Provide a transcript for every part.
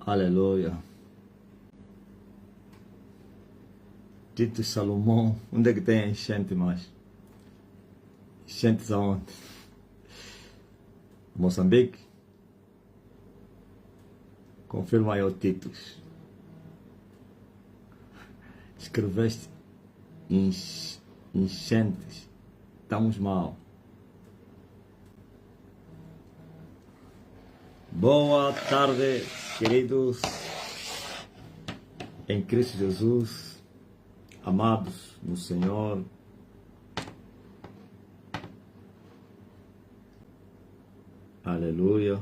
Aleluia. Tito Salomão, onde é que tem enchente mais? Enchentes aonde? Moçambique? Confirma aí o Titus. Escreveste enchentes. Estamos mal. Boa tarde, queridos em Cristo Jesus, amados no Senhor. Aleluia.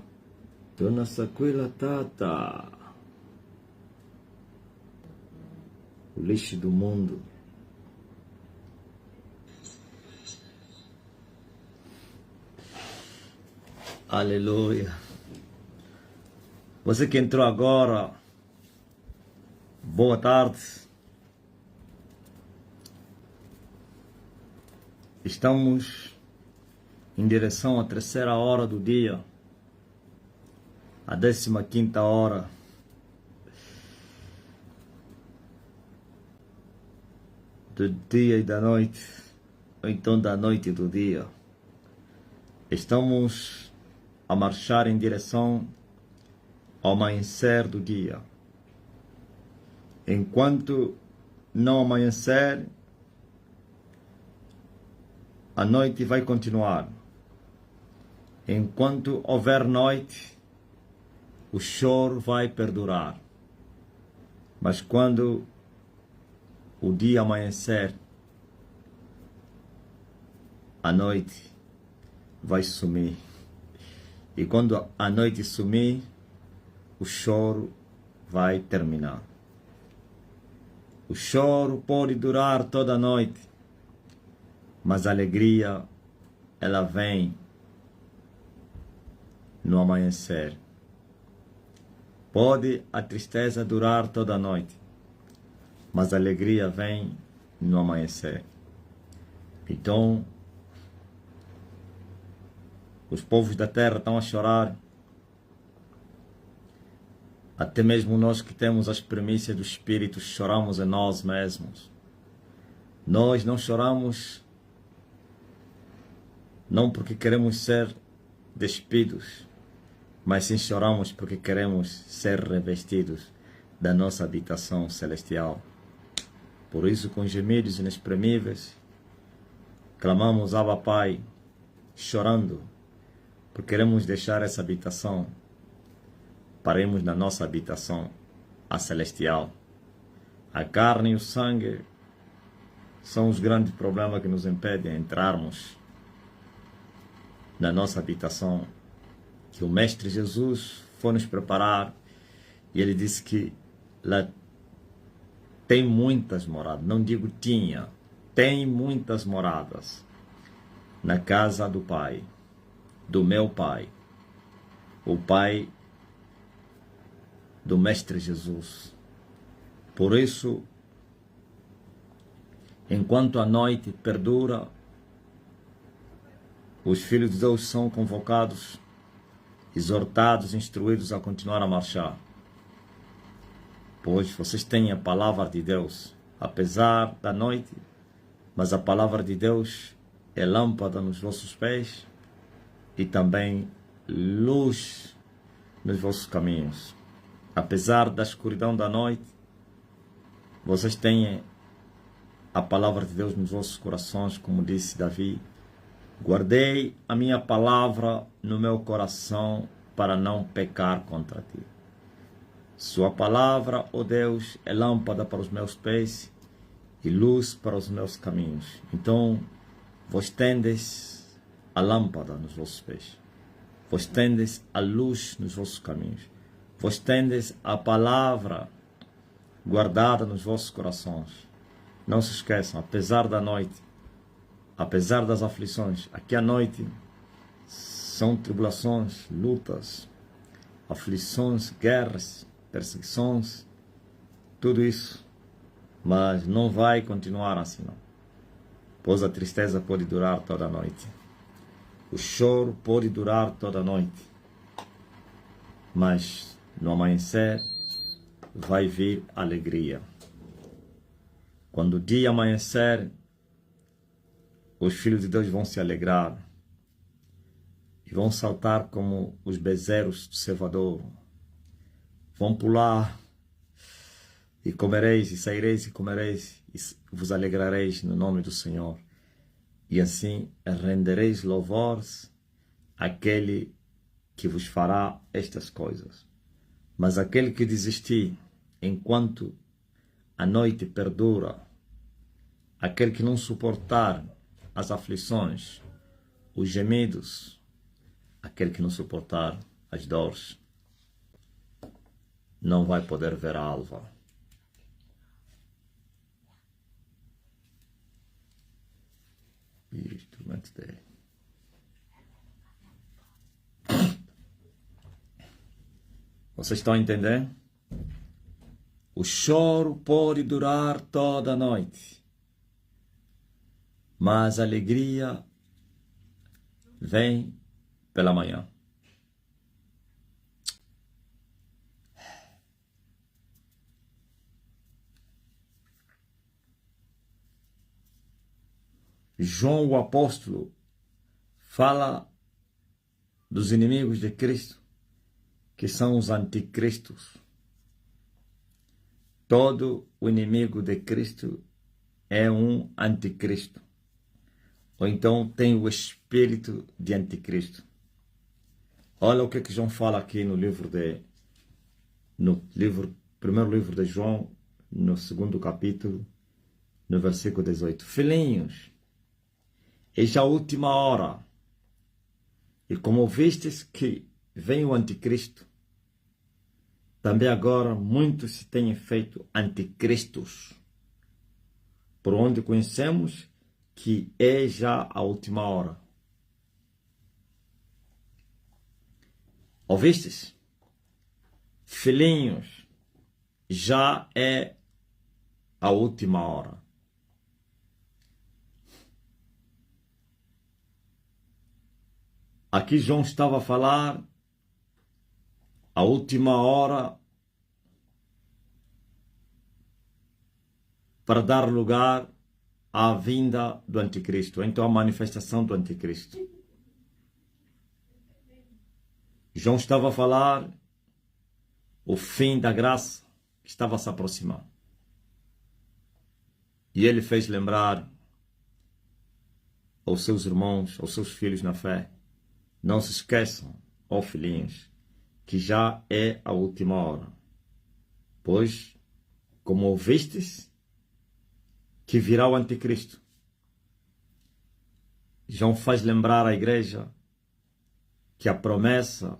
Dona Saquila Tata, o lixo do mundo. Aleluia. Você que entrou agora, boa tarde. Estamos em direção à terceira hora do dia, a 15ª hora. Do dia e da noite, ou então da noite e do dia. Estamos a marchar em direção ao amanhecer do dia. Enquanto não amanhecer, a noite vai continuar. Enquanto houver noite, o choro vai perdurar. Mas quando o dia amanhecer, a noite vai sumir. E quando a noite sumir, o choro vai terminar. O choro pode durar toda a noite, mas a alegria, ela vem no amanhecer. Pode a tristeza durar toda a noite, mas a alegria vem no amanhecer. Então, os povos da terra estão a chorar. Até mesmo nós que temos as primícias do Espírito choramos em nós mesmos. Nós não choramos não porque queremos ser despidos, mas sim choramos porque queremos ser revestidos da nossa habitação celestial. Por isso, com gemidos inexprimíveis, clamamos Abba Pai, chorando, porque queremos deixar essa habitação para irmos na nossa habitação, a celestial. A carne e o sangue são os grandes problemas que nos impedem de entrarmos na nossa habitação, que o Mestre Jesus foi nos preparar, e ele disse que lá tem muitas moradas, não digo tinha, tem muitas moradas na casa do Pai, do meu Pai, o Pai do Mestre Jesus. Por isso, enquanto a noite perdura, os filhos de Deus são convocados, exortados, instruídos a continuar a marchar. Pois vocês têm a palavra de Deus, apesar da noite, mas a palavra de Deus é lâmpada nos vossos pés e também luz nos vossos caminhos. Apesar da escuridão da noite, vocês têm a palavra de Deus nos vossos corações, como disse Davi. Guardei a minha palavra no meu coração para não pecar contra ti. Sua palavra, ó Deus, é lâmpada para os meus pés e luz para os meus caminhos. Então, vós tendes a lâmpada nos vossos pés. Vós tendes a luz nos vossos caminhos. Vós tendes a palavra guardada nos vossos corações. Não se esqueçam, apesar da noite, apesar das aflições, aqui à noite são tribulações, lutas, aflições, guerras, perseguições, tudo isso, mas não vai continuar assim não, pois a tristeza pode durar toda a noite, o choro pode durar toda a noite, mas no amanhecer vai vir alegria. Quando o dia amanhecer, os filhos de Deus vão se alegrar e vão saltar como os bezerros do cevador. Vão pular e comereis, e saireis e comereis, e vos alegrareis no nome do Senhor. E assim rendereis louvores àquele que vos fará estas coisas. Mas aquele que desistir enquanto a noite perdura, aquele que não suportar as aflições, os gemidos, aquele que não suportar as dores, não vai poder ver a alva. E o instrumento dele. Vocês estão a entender? O choro pode durar toda a noite, mas a alegria vem pela manhã. João, o apóstolo, fala dos inimigos de Cristo, que são os anticristos. Todo o inimigo de Cristo é um anticristo. Ou então tem o espírito de anticristo. Olha o que João fala aqui no primeiro livro de João, no 2º capítulo, no versículo 18. Filhinhos, eis a última hora. E como vistes que vem o anticristo, também agora muitos se têm feito anticristos, por onde conhecemos que é já a última hora. Ouvistes? Filhinhos, já é a última hora. Aqui João estava a falar a última hora para dar lugar à vinda do anticristo, então a manifestação do anticristo. João estava a falar o fim da graça que estava a se aproximar. E ele fez lembrar aos seus irmãos, aos seus filhos na fé, não se esqueçam, ó filhinhos, que já é a última hora. Pois, como ouvistes, que virá o anticristo. João faz lembrar à igreja que a promessa,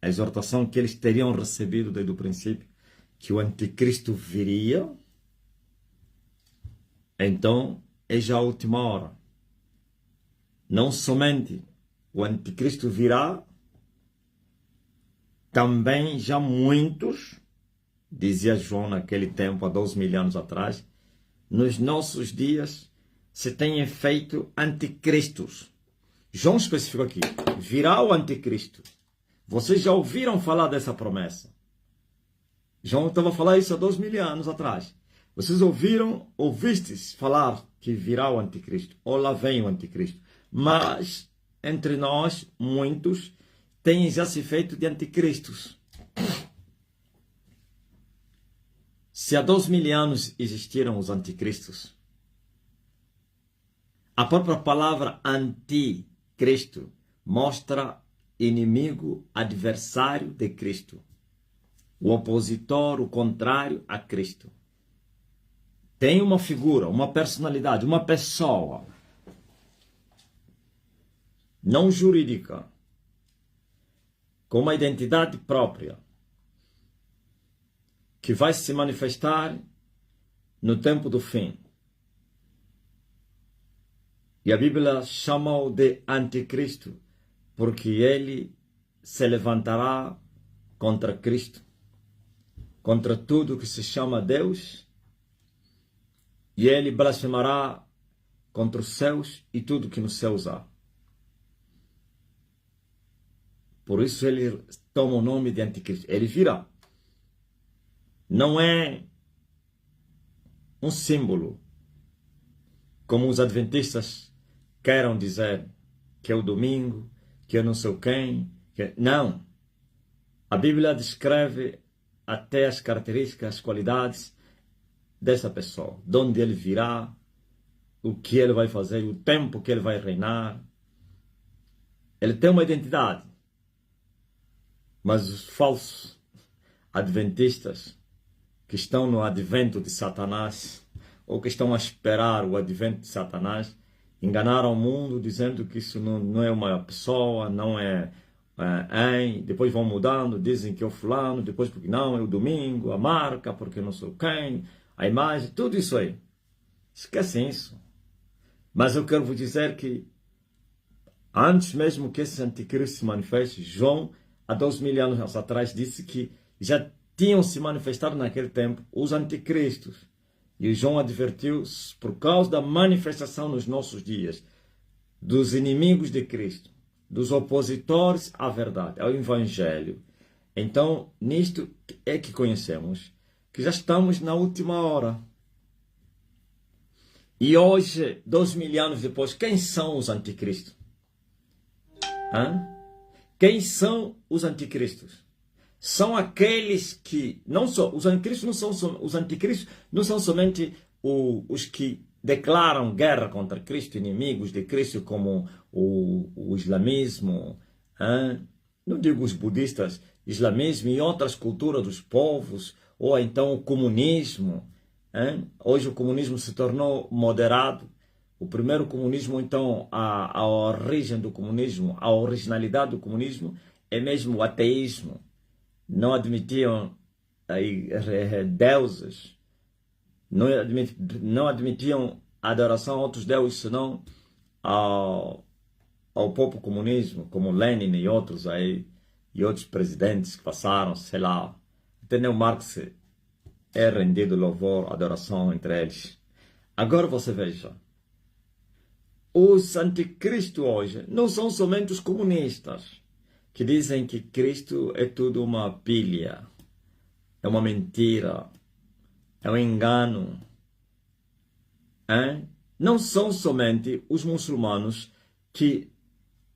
a exortação que eles teriam recebido desde o princípio, que o anticristo viria, então é já a última hora. Não somente o anticristo virá, também já muitos, dizia João naquele tempo, há 12.000 anos atrás, nos nossos dias se têm feito anticristos. João especificou aqui, virá o anticristo. Vocês já ouviram falar dessa promessa? João estava a falar isso há 2.000 anos atrás. Vocês ouvistes falar que virá o anticristo, ou lá vem o anticristo. Mas, entre nós, muitos têm já se feito de anticristos. Se há 2.000 anos existiram os anticristos, a própria palavra anticristo mostra inimigo, adversário de Cristo, o opositor, o contrário a Cristo. Tem uma figura, uma personalidade, uma pessoa não jurídica, com uma identidade própria, que vai se manifestar no tempo do fim. E a Bíblia chama-o de anticristo, porque ele se levantará contra Cristo, contra tudo que se chama Deus, e ele blasfemará contra os céus e tudo que nos céus há. Por isso ele toma o nome de anticristo. Ele virá. não é um símbolo, como os adventistas queiram dizer, que é o domingo, que é não sei quem. Não. A Bíblia descreve até as características, as qualidades dessa pessoa, de onde ele virá, o que ele vai fazer, o tempo que ele vai reinar. Ele tem uma identidade. Mas os falsos adventistas que estão no advento de Satanás, ou que estão a esperar o advento de Satanás, enganaram o mundo dizendo que isso não é uma pessoa, não é depois vão mudando, dizem que é o fulano, depois porque não, é o domingo, a marca, porque não sei quem, a imagem, tudo isso aí. Esquecem isso. Mas eu quero vos dizer que antes mesmo que esse anticristo se manifeste, João, há 2000 anos atrás, disse que já tinham se manifestado naquele tempo os anticristos. E João advertiu, por causa da manifestação nos nossos dias, dos inimigos de Cristo, dos opositores à verdade, ao Evangelho. Então, nisto é que conhecemos que já estamos na última hora. E hoje, 2000 anos depois, quem são os anticristos? Quem são os anticristos? São aqueles que não são os anticristos, não são somente os que declaram guerra contra Cristo, inimigos de Cristo, como o islamismo, não digo os budistas, islamismo e outras culturas dos povos, ou então o comunismo. Hoje o comunismo se tornou moderado. O primeiro comunismo, então, a origem do comunismo, a originalidade do comunismo é mesmo o ateísmo. Não admitiam deuses, não admitiam adoração a outros deuses, senão ao próprio comunismo, como Lenin e outros aí, e outros presidentes que passaram, sei lá. Até nem o Marx é rendido louvor, adoração entre eles. Agora você veja, os anticristos hoje não são somente os comunistas, que dizem que Cristo é tudo uma pilha, é uma mentira, é um engano. Não são somente os muçulmanos que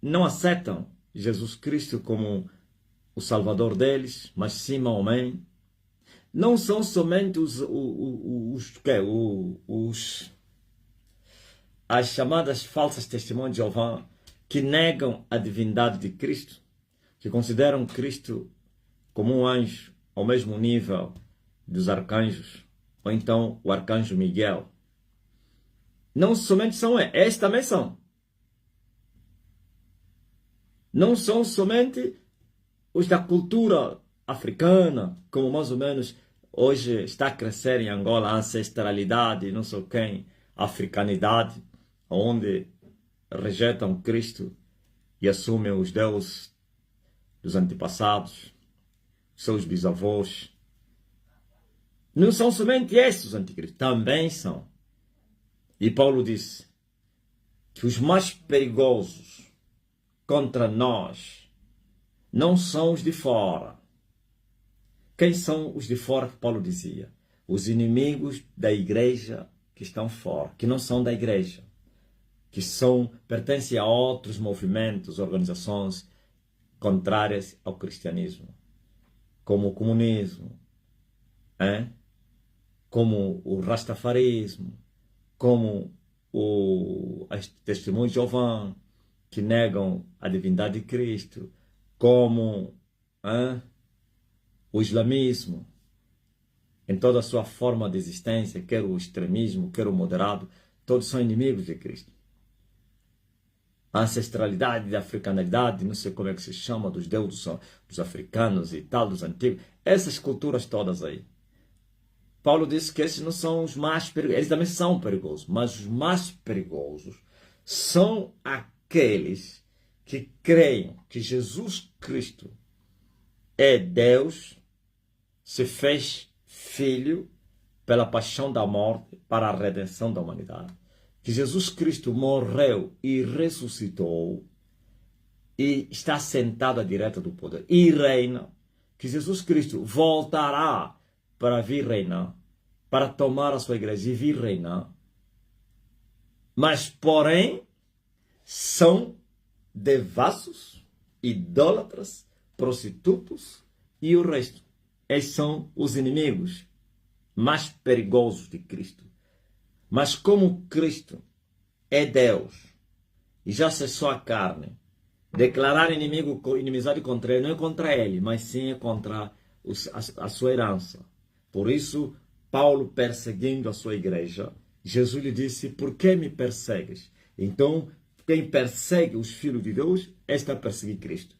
não aceitam Jesus Cristo como o Salvador deles, mas sim Maomé. Não são somente as chamadas falsas testemunhas de Jeová que negam a divindade de Cristo, que consideram Cristo como um anjo ao mesmo nível dos arcanjos, ou então o arcanjo Miguel. Não somente são estes também são. Não são somente os da cultura africana, como mais ou menos hoje está a crescer em Angola, a ancestralidade, não sei quem, a africanidade, onde rejeitam Cristo e assumem os deuses dos antepassados, seus bisavós. Não são somente estes os anticristos, também são. E Paulo disse que os mais perigosos contra nós não são os de fora. Quem são os de fora que Paulo dizia? Os inimigos da igreja que estão fora, que não são da igreja, que pertencem a outros movimentos, organizações contrárias ao cristianismo, como o comunismo, como o rastafarismo, como as testemunhas de Jeová, que negam a divindade de Cristo, como o islamismo, em toda a sua forma de existência, quer o extremismo, quer o moderado, todos são inimigos de Cristo. A ancestralidade, a africanidade, não sei como é que se chama, dos deuses dos africanos e tal, dos antigos, essas culturas todas aí. Paulo disse que esses não são os mais perigosos, eles também são perigosos, mas os mais perigosos são aqueles que creem que Jesus Cristo é Deus, se fez Filho pela paixão da morte para a redenção da humanidade. Que Jesus Cristo morreu e ressuscitou e está sentado à direita do poder e reina. Que Jesus Cristo voltará para vir reinar, para tomar a sua igreja e vir reinar. Mas, porém, são devassos, idólatras, prostitutos e o resto. Esses são os inimigos mais perigosos de Cristo. Mas como Cristo é Deus e já cessou a carne, declarar inimizade contra ele não é contra ele, mas sim é contra a sua herança. Por isso, Paulo perseguindo a sua igreja, Jesus lhe disse: por que me persegues? Então, quem persegue os filhos de Deus está a perseguir Cristo.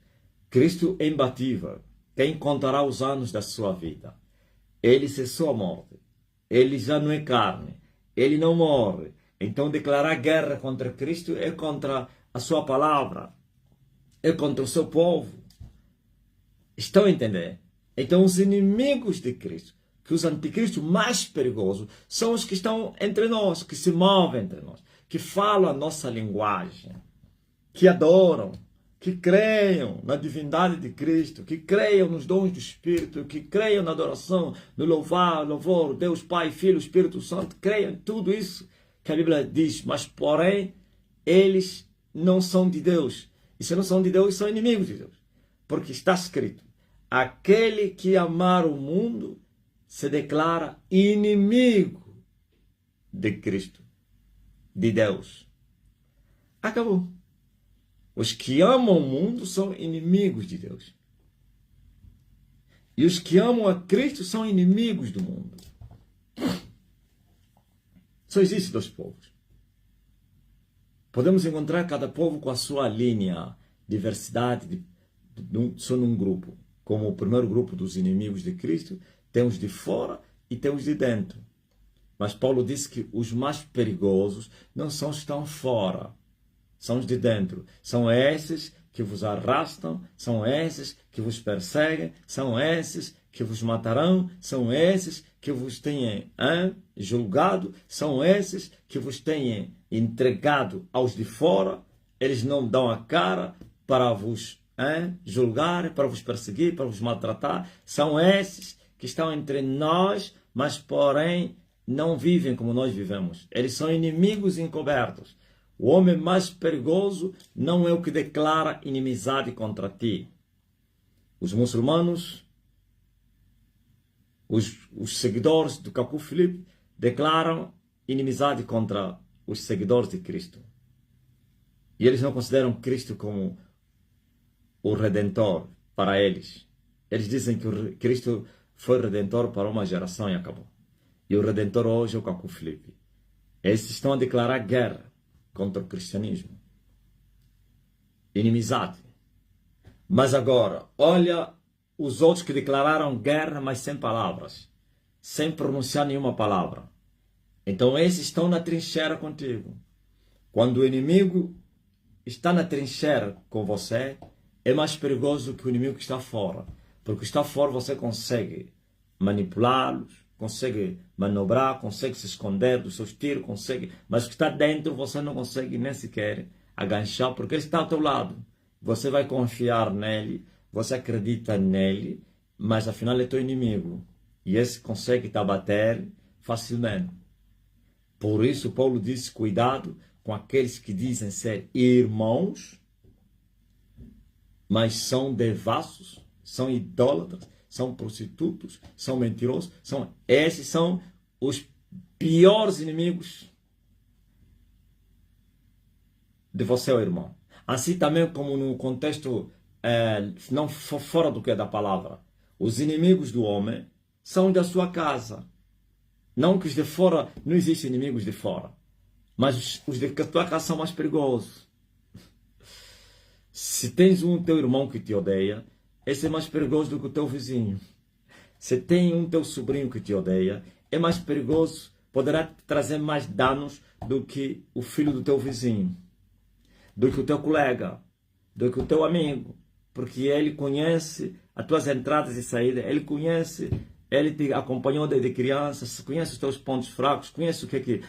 Cristo é imbatível. Quem contará os anos da sua vida? Ele cessou a morte. Ele já não é carne. Ele não morre. Então, declarar guerra contra Cristo é contra a sua palavra. É contra o seu povo. Estão a entender? Então, os inimigos de Cristo, que os anticristos mais perigosos, são os que estão entre nós, que se movem entre nós, que falam a nossa linguagem, que adoram, que creiam na divindade de Cristo, que creiam nos dons do Espírito, que creiam na adoração, no louvor, Deus Pai, Filho, Espírito Santo, creiam em tudo isso que a Bíblia diz, mas porém, eles não são de Deus. E se não são de Deus, são inimigos de Deus. Porque está escrito, aquele que amar o mundo se declara inimigo de Cristo, de Deus. Acabou. Os que amam o mundo são inimigos de Deus. E os que amam a Cristo são inimigos do mundo. Só existe dois povos. Podemos encontrar cada povo com a sua linha, diversidade, só num grupo. Como o primeiro grupo dos inimigos de Cristo, tem os de fora e tem os de dentro. Mas Paulo disse que os mais perigosos não são os que estão fora, são os de dentro. São esses que vos arrastam, são esses que vos perseguem, são esses que vos matarão, são esses que vos têm julgado, são esses que vos têm entregado aos de fora. Eles não dão a cara para vos julgar, para vos perseguir, para vos maltratar. São esses que estão entre nós, mas porém não vivem como nós vivemos. Eles são inimigos encobertos. O homem mais perigoso não é o que declara inimizade contra ti. Os muçulmanos, os seguidores do Cacu Filipe, declaram inimizade contra os seguidores de Cristo. E eles não consideram Cristo como o Redentor para eles. Eles dizem que Cristo foi Redentor para uma geração e acabou. E o Redentor hoje é o Cacu Filipe. Esses estão a declarar guerra contra o cristianismo. Inimizade. Mas agora, olha os outros que declararam guerra, mas sem palavras. Sem pronunciar nenhuma palavra. Então esses estão na trincheira contigo. Quando o inimigo está na trincheira com você, é mais perigoso que o inimigo que está fora. Porque está fora você consegue manipulá-los, consegue manobrar, consegue se esconder dos seus tiros, consegue. Mas o que está dentro você não consegue nem sequer aganchar, porque ele está ao teu lado. Você vai confiar nele, você acredita nele, mas afinal é teu inimigo. E esse consegue te abater facilmente. Por isso Paulo disse, cuidado com aqueles que dizem ser irmãos, mas são devassos, são idólatras, são prostitutos, são mentirosos. Esses são os piores inimigos de você, irmão. Assim também como no contexto, não fora do que é da palavra. Os inimigos do homem são da sua casa. Não que os de fora, não existem inimigos de fora. Mas os de tua casa são mais perigosos. Se tens teu irmão que te odeia, esse é mais perigoso do que o teu vizinho. Se tem teu sobrinho que te odeia, é mais perigoso, poderá te trazer mais danos do que o filho do teu vizinho, do que o teu colega, do que o teu amigo, porque ele conhece as tuas entradas e saídas, ele te acompanhou desde criança, conhece os teus pontos fracos, conhece o que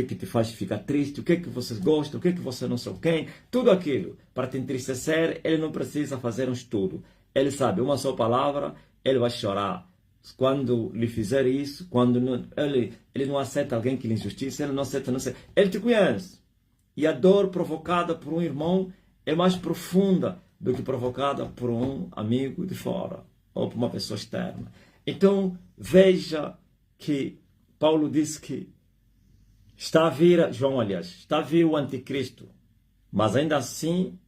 te faz ficar triste, o que vocês gostam, o que você não sabe quem, tudo aquilo. Para te entristecer, ele não precisa fazer um estudo. Ele sabe uma só palavra, ele vai chorar. quando lhe fizer isso, quando não, ele não aceita alguém que lhe injustiça, ele não aceita, não aceita. Ele te conhece. E a dor provocada por um irmão é mais profunda do que provocada por um amigo de fora ou por uma pessoa externa. Então, veja que Paulo disse que está a vir, João, aliás, está a vir o anticristo. Mas ainda assim,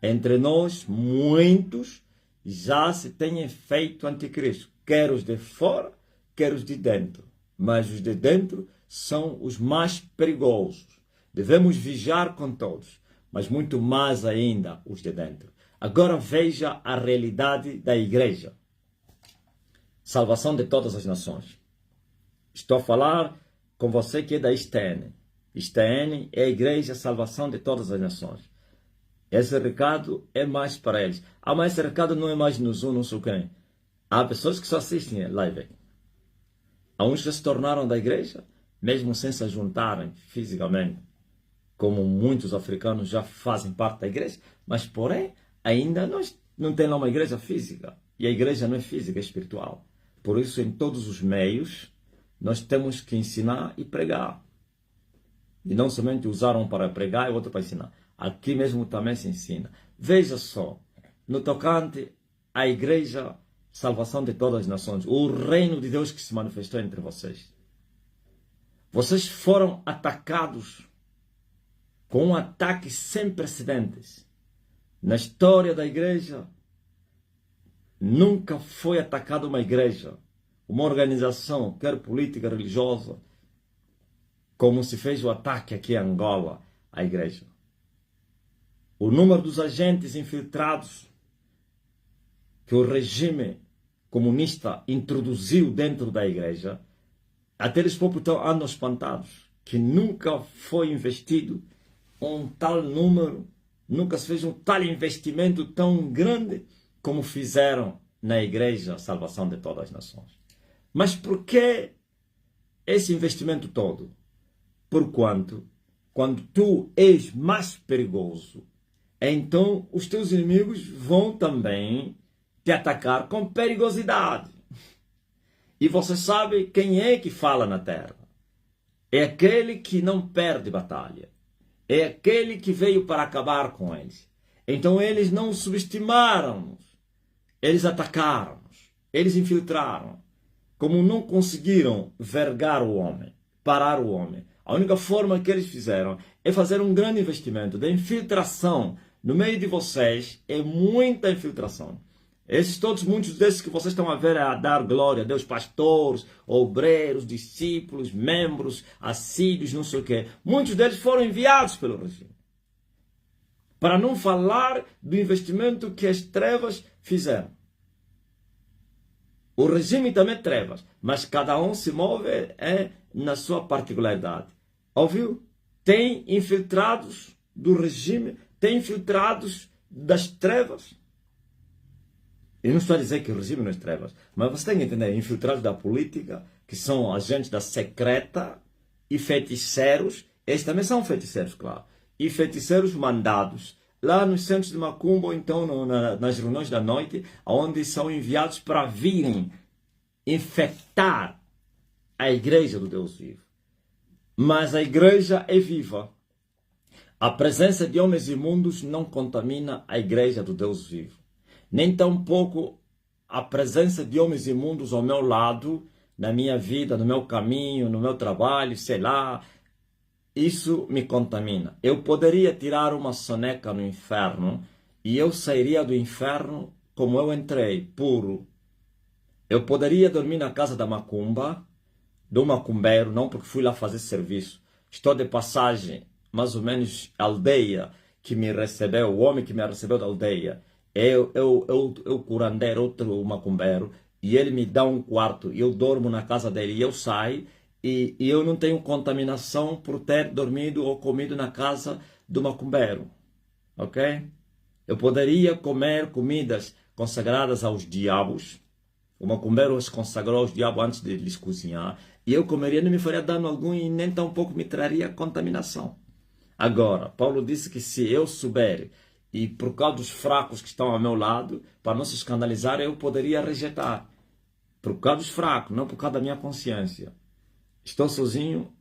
entre nós, muitos já se têm feito anticristo. Quer os de fora, quer os de dentro. Mas os de dentro são os mais perigosos. Devemos vigiar com todos, mas muito mais ainda os de dentro. Agora veja a realidade da igreja. Salvação de todas as nações. Estou a falar com você que é da ISTN. ISTN é a Igreja Salvação de Todas as Nações. Esse recado é mais para eles. Mas esse recado não é mais no Zoom, não sei quem. Há pessoas que só assistem live. Há uns que se tornaram da igreja, mesmo sem se juntarem fisicamente, como muitos africanos já fazem parte da igreja, mas porém ainda não tem lá uma igreja física. E a igreja não é física, é espiritual. Por isso, em todos os meios, nós temos que ensinar e pregar. E não somente usar um para pregar e outro para ensinar. Aqui mesmo também se ensina. Veja só, no tocante à igreja, salvação de todas as nações, o reino de Deus que se manifestou entre vocês. Vocês foram atacados com um ataque sem precedentes. Na história da igreja, nunca foi atacada uma igreja, uma organização, quer política, religiosa, como se fez o ataque aqui em Angola à igreja. O número dos agentes infiltrados que o regime comunista introduziu dentro da igreja, até eles próprios andam espantados, que nunca foi investido um tal número, nunca se fez um tal investimento tão grande como fizeram na igreja Salvação de Todas as Nações. Mas por que esse investimento todo? Porquanto, quando tu és mais perigoso, então os teus inimigos vão também te atacar com perigosidade. E você sabe quem é que fala na terra? É aquele que não perde batalha. É aquele que veio para acabar com eles. Então eles não subestimaram-nos. Eles atacaram-nos. Eles infiltraram. Como não conseguiram vergar o homem, parar o homem, a única forma que eles fizeram é fazer um grande investimento de infiltração. No meio de vocês é muita infiltração. Muitos desses que vocês estão a ver a dar glória a Deus, pastores, obreiros, discípulos, membros, assíduos, não sei o quê. Muitos deles foram enviados pelo regime. Para não falar do investimento que as trevas fizeram. O regime também é trevas, mas cada um se move na sua particularidade. Ouviu? Tem infiltrados do regime, tem infiltrados das trevas. Eu não estou a dizer que o regime não é trevas, mas você tem que entender, infiltrados da política, que são agentes da secreta, e feiticeiros, eles também são feiticeiros, claro, e feiticeiros mandados, lá nos centros de macumba, ou então nas reuniões da noite, onde são enviados para virem infectar a igreja do Deus vivo. Mas a igreja é viva. A presença de homens imundos não contamina a igreja do Deus vivo. Nem tampouco a presença de homens imundos ao meu lado, na minha vida, no meu caminho, no meu trabalho, sei lá, isso me contamina. Eu poderia tirar uma soneca no inferno e eu sairia do inferno como eu entrei, puro. Eu poderia dormir na casa da macumba, do macumbeiro, não porque fui lá fazer serviço. Estou de passagem, mais ou menos, aldeia que me recebeu, o homem que me recebeu da aldeia. Eu curandeiro, outro macumbeiro, e ele me dá um quarto, e eu dormo na casa dele, e eu saio, e eu não tenho contaminação por ter dormido ou comido na casa do macumbeiro, ok? Eu poderia comer comidas consagradas aos diabos, o macumbeiro os consagrou aos diabos antes de lhes cozinhar, e eu comeria, não me faria dano algum, e nem tampouco me traria contaminação. Agora, Paulo disse que se eu souber, e por causa dos fracos que estão ao meu lado, para não se escandalizar, eu poderia rejeitar. por causa dos fracos, não por causa da minha consciência. Estou sozinho,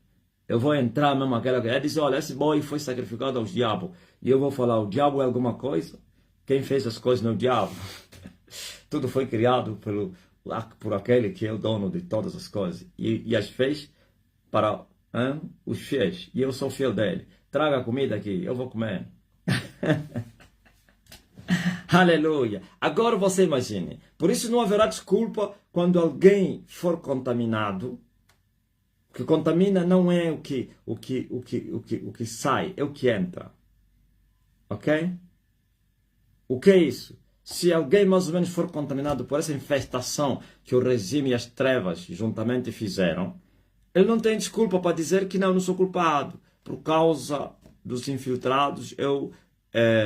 eu vou entrar mesmo aquela que diz, olha, esse boi foi sacrificado aos diabos. E eu vou falar, o diabo é alguma coisa? Quem fez as coisas não é o diabo. Tudo foi criado por aquele que é o dono de todas as coisas. E as fez para os fiéis. E eu sou fiel dele. Traga a comida aqui, eu vou comer. Aleluia. Agora você imagine. Por isso não haverá desculpa quando alguém for contaminado. O que contamina não é o que sai, é o que entra. Ok? O que é isso? Se alguém mais ou menos for contaminado por essa infestação que o regime e as trevas juntamente fizeram, ele não tem desculpa para dizer que não sou culpado. Por causa dos infiltrados, eu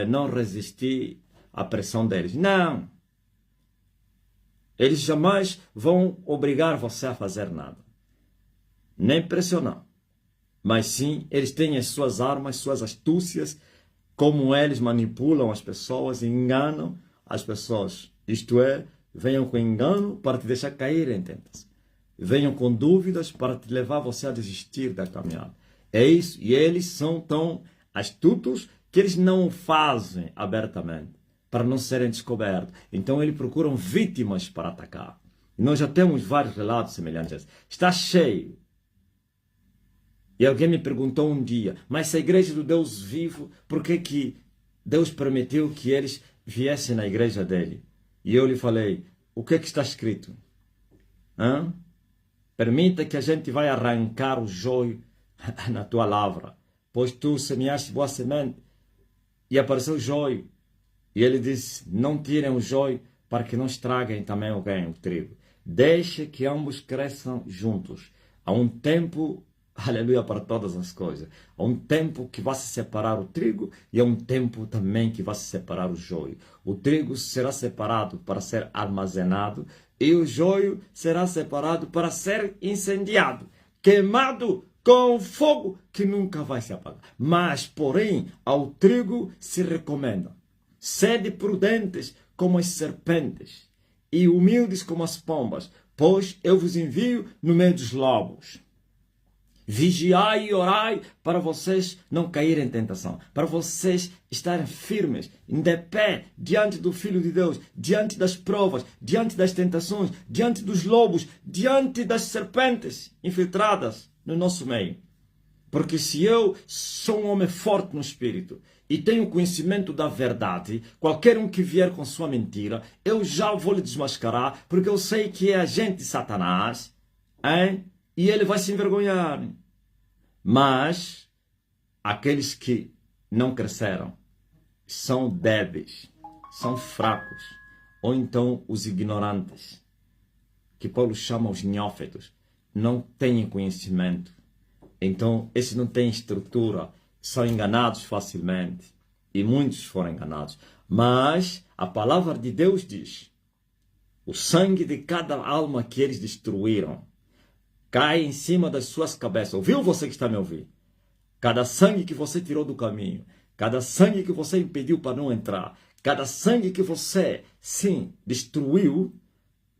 não resisti à pressão deles. Não. Eles jamais vão obrigar você a fazer nada. Nem pressionar. Mas sim, eles têm as suas armas, suas astúcias, como eles manipulam as pessoas, enganam as pessoas. Isto é, venham com engano para te deixar cair em tentação. Venham com dúvidas para te levar você a desistir da caminhada. É isso. E eles são tão astutos que eles não o fazem abertamente para não serem descobertos. Então eles procuram vítimas para atacar. E nós já temos vários relatos semelhantes a esse. Está cheio. E alguém me perguntou um dia, mas se a igreja do Deus vivo, por que Deus permitiu que eles viessem na igreja dele? E eu lhe falei, o que está escrito? Permita que a gente vai arrancar o joio na tua lavra, pois tu semeaste boa semente e apareceu o joio. E ele disse, não tirem o joio para que não estraguem também o trigo. Deixe que ambos cresçam juntos. Há um tempo, aleluia, para todas as coisas. Há um tempo que vai se separar o trigo e há um tempo também que vai se separar o joio. O trigo será separado para ser armazenado e o joio será separado para ser incendiado, queimado com fogo que nunca vai se apagar. Mas, porém, ao trigo se recomenda: sede prudentes como as serpentes e humildes como as pombas, pois eu vos envio no meio dos lobos. Vigiai e orai para vocês não caírem em tentação, para vocês estarem firmes, de pé, diante do Filho de Deus, diante das provas, diante das tentações, diante dos lobos, diante das serpentes infiltradas no nosso meio. Porque se eu sou um homem forte no espírito e tenho conhecimento da verdade, qualquer um que vier com sua mentira, eu já vou lhe desmascarar, porque eu sei que é agente de Satanás, hein? E ele vai se envergonhar. Mas aqueles que não cresceram são débeis, são fracos, ou então os ignorantes, que Paulo chama os neófitos, não têm conhecimento. Então, esses não têm estrutura, são enganados facilmente. E muitos foram enganados. Mas a palavra de Deus diz: o sangue de cada alma que eles destruíram cai em cima das suas cabeças. Ouviu você que está me ouvindo? Cada sangue que você tirou do caminho, cada sangue que você impediu para não entrar, cada sangue que você, sim, destruiu,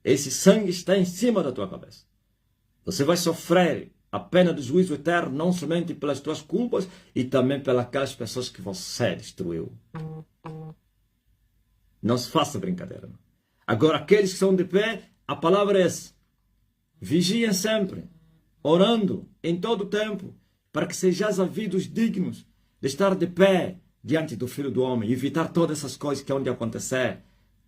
esse sangue está em cima da tua cabeça. Você vai sofrer a pena do juízo eterno, não somente pelas tuas culpas, e também pelas aquelas pessoas que você destruiu. Não se faça brincadeira. Não. Agora, aqueles que são de pé, a palavra é essa: vigiem sempre, orando em todo o tempo, para que sejais havidos dignos de estar de pé diante do Filho do Homem, e evitar todas essas coisas que hão de acontecer.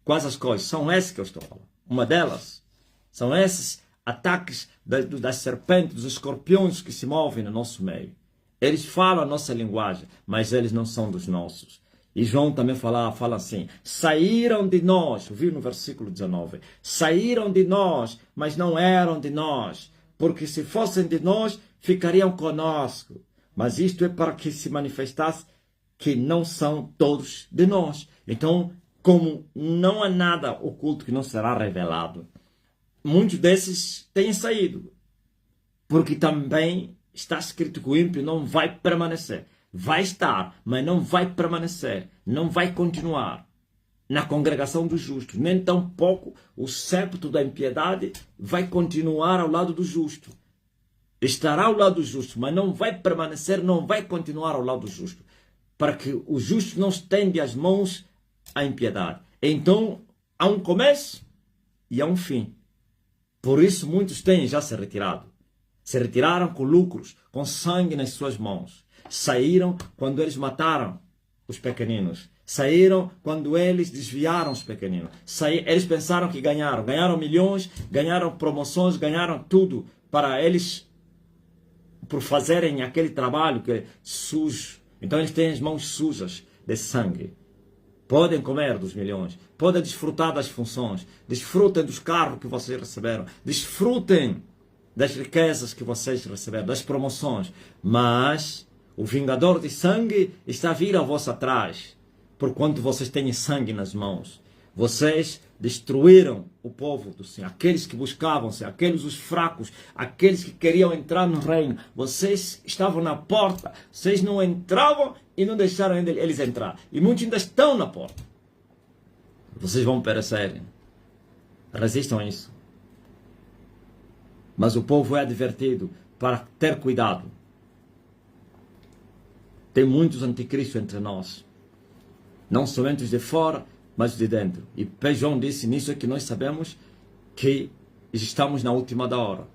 Quais as coisas? São essas que eu estou falando. Uma delas são esses ataques das serpentes, dos escorpiões que se movem no nosso meio. Eles falam a nossa linguagem, mas eles não são dos nossos. E João também fala assim: saíram de nós, ouviu no versículo 19, saíram de nós, mas não eram de nós, porque se fossem de nós, ficariam conosco. Mas isto é para que se manifestasse que não são todos de nós. Então, como não há nada oculto que não será revelado, muitos desses têm saído, porque também está escrito que o ímpio não vai permanecer. Vai estar, mas não vai permanecer, não vai continuar. na congregação dos justos, nem tampouco o sceptro da impiedade vai continuar ao lado do justo. Estará ao lado do justo, mas não vai permanecer, não vai continuar ao lado do justo, para que o justo não estende as mãos à impiedade. Então, há um começo e há um fim. Por isso, muitos têm já se retirado. Se retiraram com lucros, com sangue nas suas mãos. Saíram quando eles mataram os pequeninos. Saíram quando eles desviaram os pequeninos. Eles pensaram que ganharam. Ganharam milhões, ganharam promoções, ganharam tudo para eles, por fazerem aquele trabalho que é sujo. Então eles têm as mãos sujas de sangue. Podem comer dos milhões, podem desfrutar das funções, desfrutem dos carros que vocês receberam, desfrutem das riquezas que vocês receberam, das promoções. Mas o vingador de sangue está a vir a vosso atrás, porquanto vocês têm sangue nas mãos. Vocês destruíram o povo do Senhor, aqueles que buscavam-se, aqueles os fracos, aqueles que queriam entrar no reino. Vocês estavam na porta, vocês não entravam e não deixaram eles entrar. E muitos ainda estão na porta. Vocês vão perecer. Resistam a isso. Mas o povo é advertido para ter cuidado. Tem muitos anticristos entre nós. Não somente os de fora, mas os de dentro. E João disse nisso é que nós sabemos que estamos na última da hora.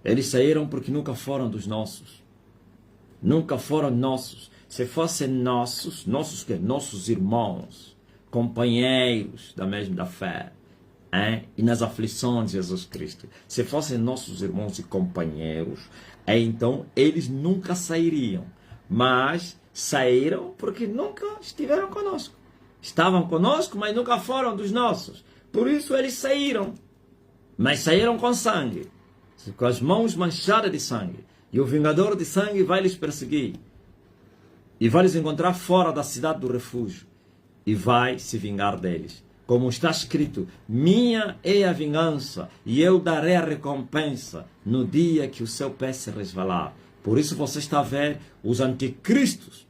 Eles saíram porque nunca foram dos nossos. Nunca foram nossos. Se fossem nossos, nossos irmãos, companheiros da fé, e nas aflições de Jesus Cristo, se fossem nossos irmãos e companheiros, então eles nunca sairiam. Mas saíram porque nunca estiveram conosco. Estavam conosco, mas nunca foram dos nossos. Por isso eles saíram. Mas saíram com sangue, com as mãos manchadas de sangue. E o vingador de sangue vai lhes perseguir. E vai lhes encontrar fora da cidade do refúgio. E vai se vingar deles. Como está escrito, minha é a vingança, e eu darei a recompensa no dia que o seu pé se resvalar. Por isso você está a ver os anticristos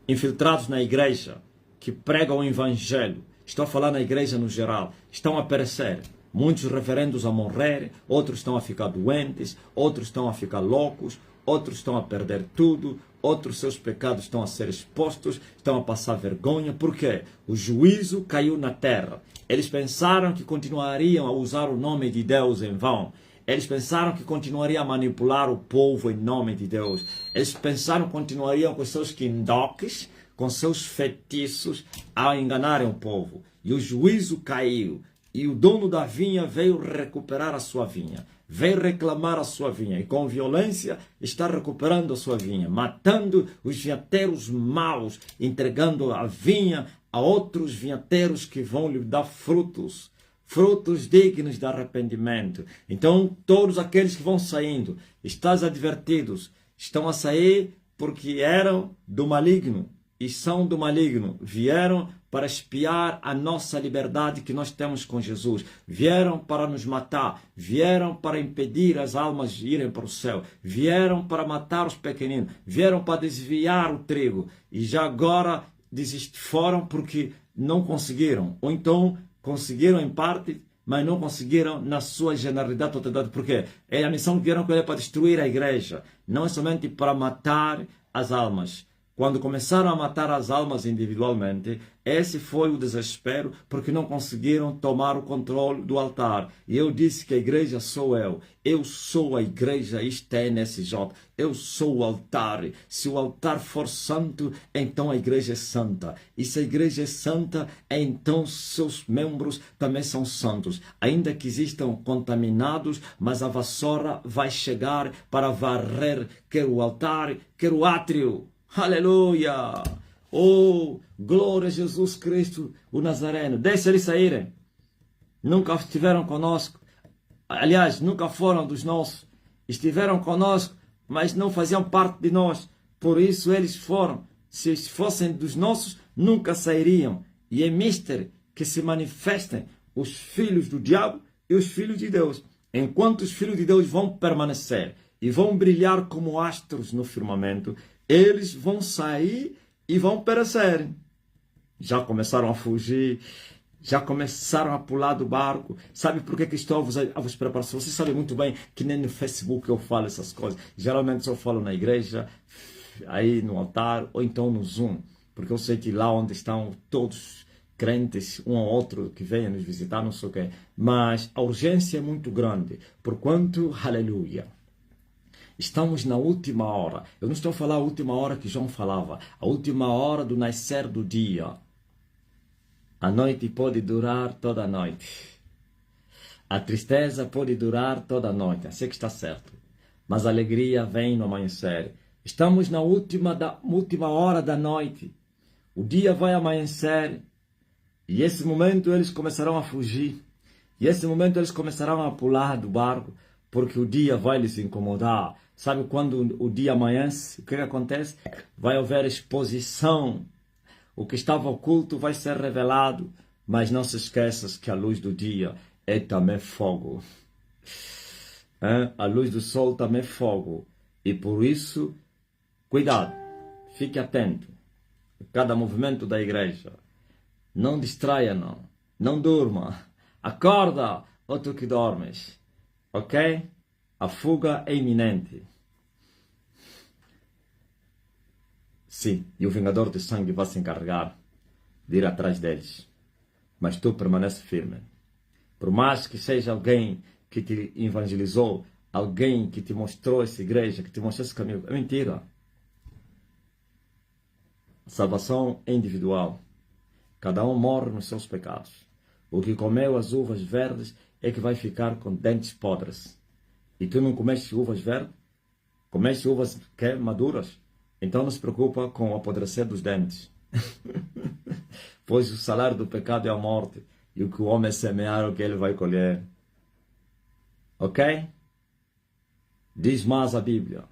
infiltrados na igreja, que pregam o evangelho. Estou a falar na igreja no geral. Estão a perecer. Muitos reverendos a morrer, outros estão a ficar doentes, outros estão a ficar loucos, outros estão a perder tudo, outros seus pecados estão a ser expostos, estão a passar vergonha. Por quê? O juízo caiu na terra. Eles pensaram que continuariam a usar o nome de Deus em vão. Eles pensaram que continuariam a manipular o povo em nome de Deus. Eles pensaram que continuariam com seus quindoques, com seus feitiços, a enganarem o povo. E o juízo caiu. E o dono da vinha veio recuperar a sua vinha. Veio reclamar a sua vinha. E com violência está recuperando a sua vinha. Matando os vinhateiros maus. Entregando a vinha a outros vinhateiros que vão lhe dar frutos. Frutos dignos de arrependimento. Então todos aqueles que vão saindo, estás advertidos, estão a sair porque eram do maligno. E são do maligno, vieram para espiar a nossa liberdade que nós temos com Jesus, vieram para nos matar, vieram para impedir as almas de irem para o céu, vieram para matar os pequeninos, vieram para desviar o trigo, e já agora foram porque não conseguiram, ou então conseguiram em parte, mas não conseguiram na sua generalidade, totalidade. Por quê? É a missão que vieram com ele para destruir a igreja, não é somente para matar as almas. Quando começaram a matar as almas individualmente, esse foi o desespero, porque não conseguiram tomar o controle do altar. E eu disse que a igreja sou eu. Eu sou a igreja, isto é NSJ. Eu sou o altar. Se o altar for santo, então a igreja é santa. E se a igreja é santa, então seus membros também são santos. Ainda que existam contaminados, mas a vassoura vai chegar para varrer quer o altar, quer o átrio. Aleluia! Oh, glória a Jesus Cristo, o Nazareno. Deixa eles saírem. Nunca estiveram conosco. Aliás, nunca foram dos nossos. Estiveram conosco, mas não faziam parte de nós. Por isso eles foram. Se fossem dos nossos, nunca sairiam. E é mister que se manifestem os filhos do diabo e os filhos de Deus. Enquanto os filhos de Deus vão permanecer e vão brilhar como astros no firmamento, eles vão sair e vão perecer. já começaram a fugir, já começaram a pular do barco. Sabe por que estou a vos preparar? Você sabe muito bem que nem no Facebook eu falo essas coisas. Geralmente só falo na igreja, aí no altar, ou então no Zoom. Porque eu sei que lá onde estão todos crentes, um ou outro que venha nos visitar, não sei o quê. Mas a urgência é muito grande, porquanto, aleluia, estamos na última hora. Eu não estou a falar a última hora que João falava, a última hora do nascer do dia. A noite pode durar toda a noite. A tristeza pode durar toda a noite, sei que está certo. Mas a alegria vem no amanhecer. Estamos na última hora da noite. O dia vai amanhecer. E esse momento eles começarão a fugir. E esse momento eles começarão a pular do barco, porque o dia vai lhes incomodar. Sabe quando o dia amanhece, o que acontece? Vai haver exposição. O que estava oculto vai ser revelado. Mas não se esqueças que a luz do dia é também fogo. A luz do sol também é fogo. E por isso, cuidado, fique atento a cada movimento da igreja. Não distraia, não. Não durma. Acorda, ou tu que dormes. Ok? A fuga é iminente. Sim, e o vingador de sangue vai se encarregar de ir atrás deles. Mas tu permanece firme. Por mais que seja alguém que te evangelizou, alguém que te mostrou essa igreja, que te mostrou esse caminho, é mentira. A salvação é individual. Cada um morre nos seus pecados. O que comeu as uvas verdes é que vai ficar com dentes podres. E tu não comeste uvas verdes? Comeste uvas maduras? Então não se preocupa com o apodrecer dos dentes. Pois o salário do pecado é a morte. E o que o homem semear é o que ele vai colher. Ok? Diz mais a Bíblia.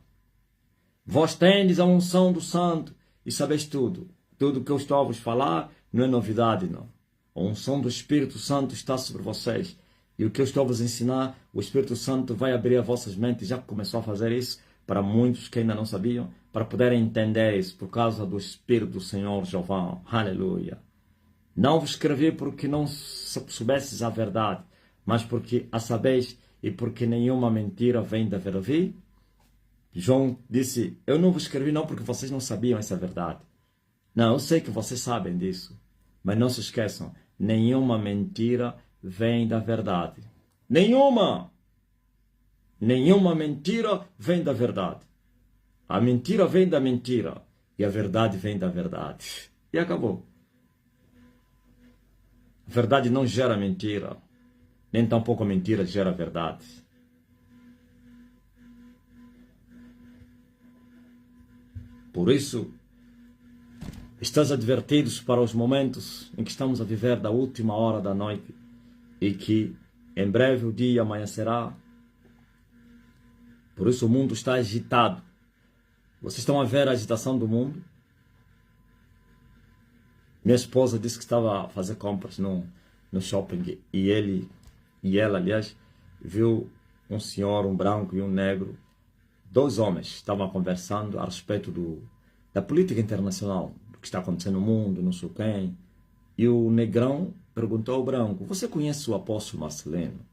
Vós tendes a unção do Santo e sabeis tudo. Tudo que eu estou a vos falar não é novidade, não. A unção do Espírito Santo está sobre vocês. E o que eu estou a vos ensinar, o Espírito Santo vai abrir as vossas mentes, já começou a fazer isso, para muitos que ainda não sabiam, para poderem entender isso, por causa do Espírito do Senhor Jeová. Aleluia. Não vos escrevi porque não soubesses a verdade, mas porque a sabeis e porque nenhuma mentira vem da verdade. João disse, eu não vos escrevi não porque vocês não sabiam essa verdade. Não, eu sei que vocês sabem disso. Mas não se esqueçam, nenhuma mentira vem da verdade. Nenhuma! Nenhuma mentira vem da verdade. A mentira vem da mentira. E a verdade vem da verdade. E acabou. A verdade não gera mentira. Nem tampouco a mentira gera verdade. Por isso, estás advertidos para os momentos em que estamos a viver da última hora da noite e que em breve o dia amanhecerá. Por isso o mundo está agitado. Vocês estão a ver a agitação do mundo? Minha esposa disse que estava a fazer compras no shopping e ela, aliás, viu um senhor, um branco e um negro, dois homens estavam conversando a respeito da política internacional, do que está acontecendo no mundo, não sei quem. E o negrão perguntou ao branco, você conhece o apóstolo Marcelino?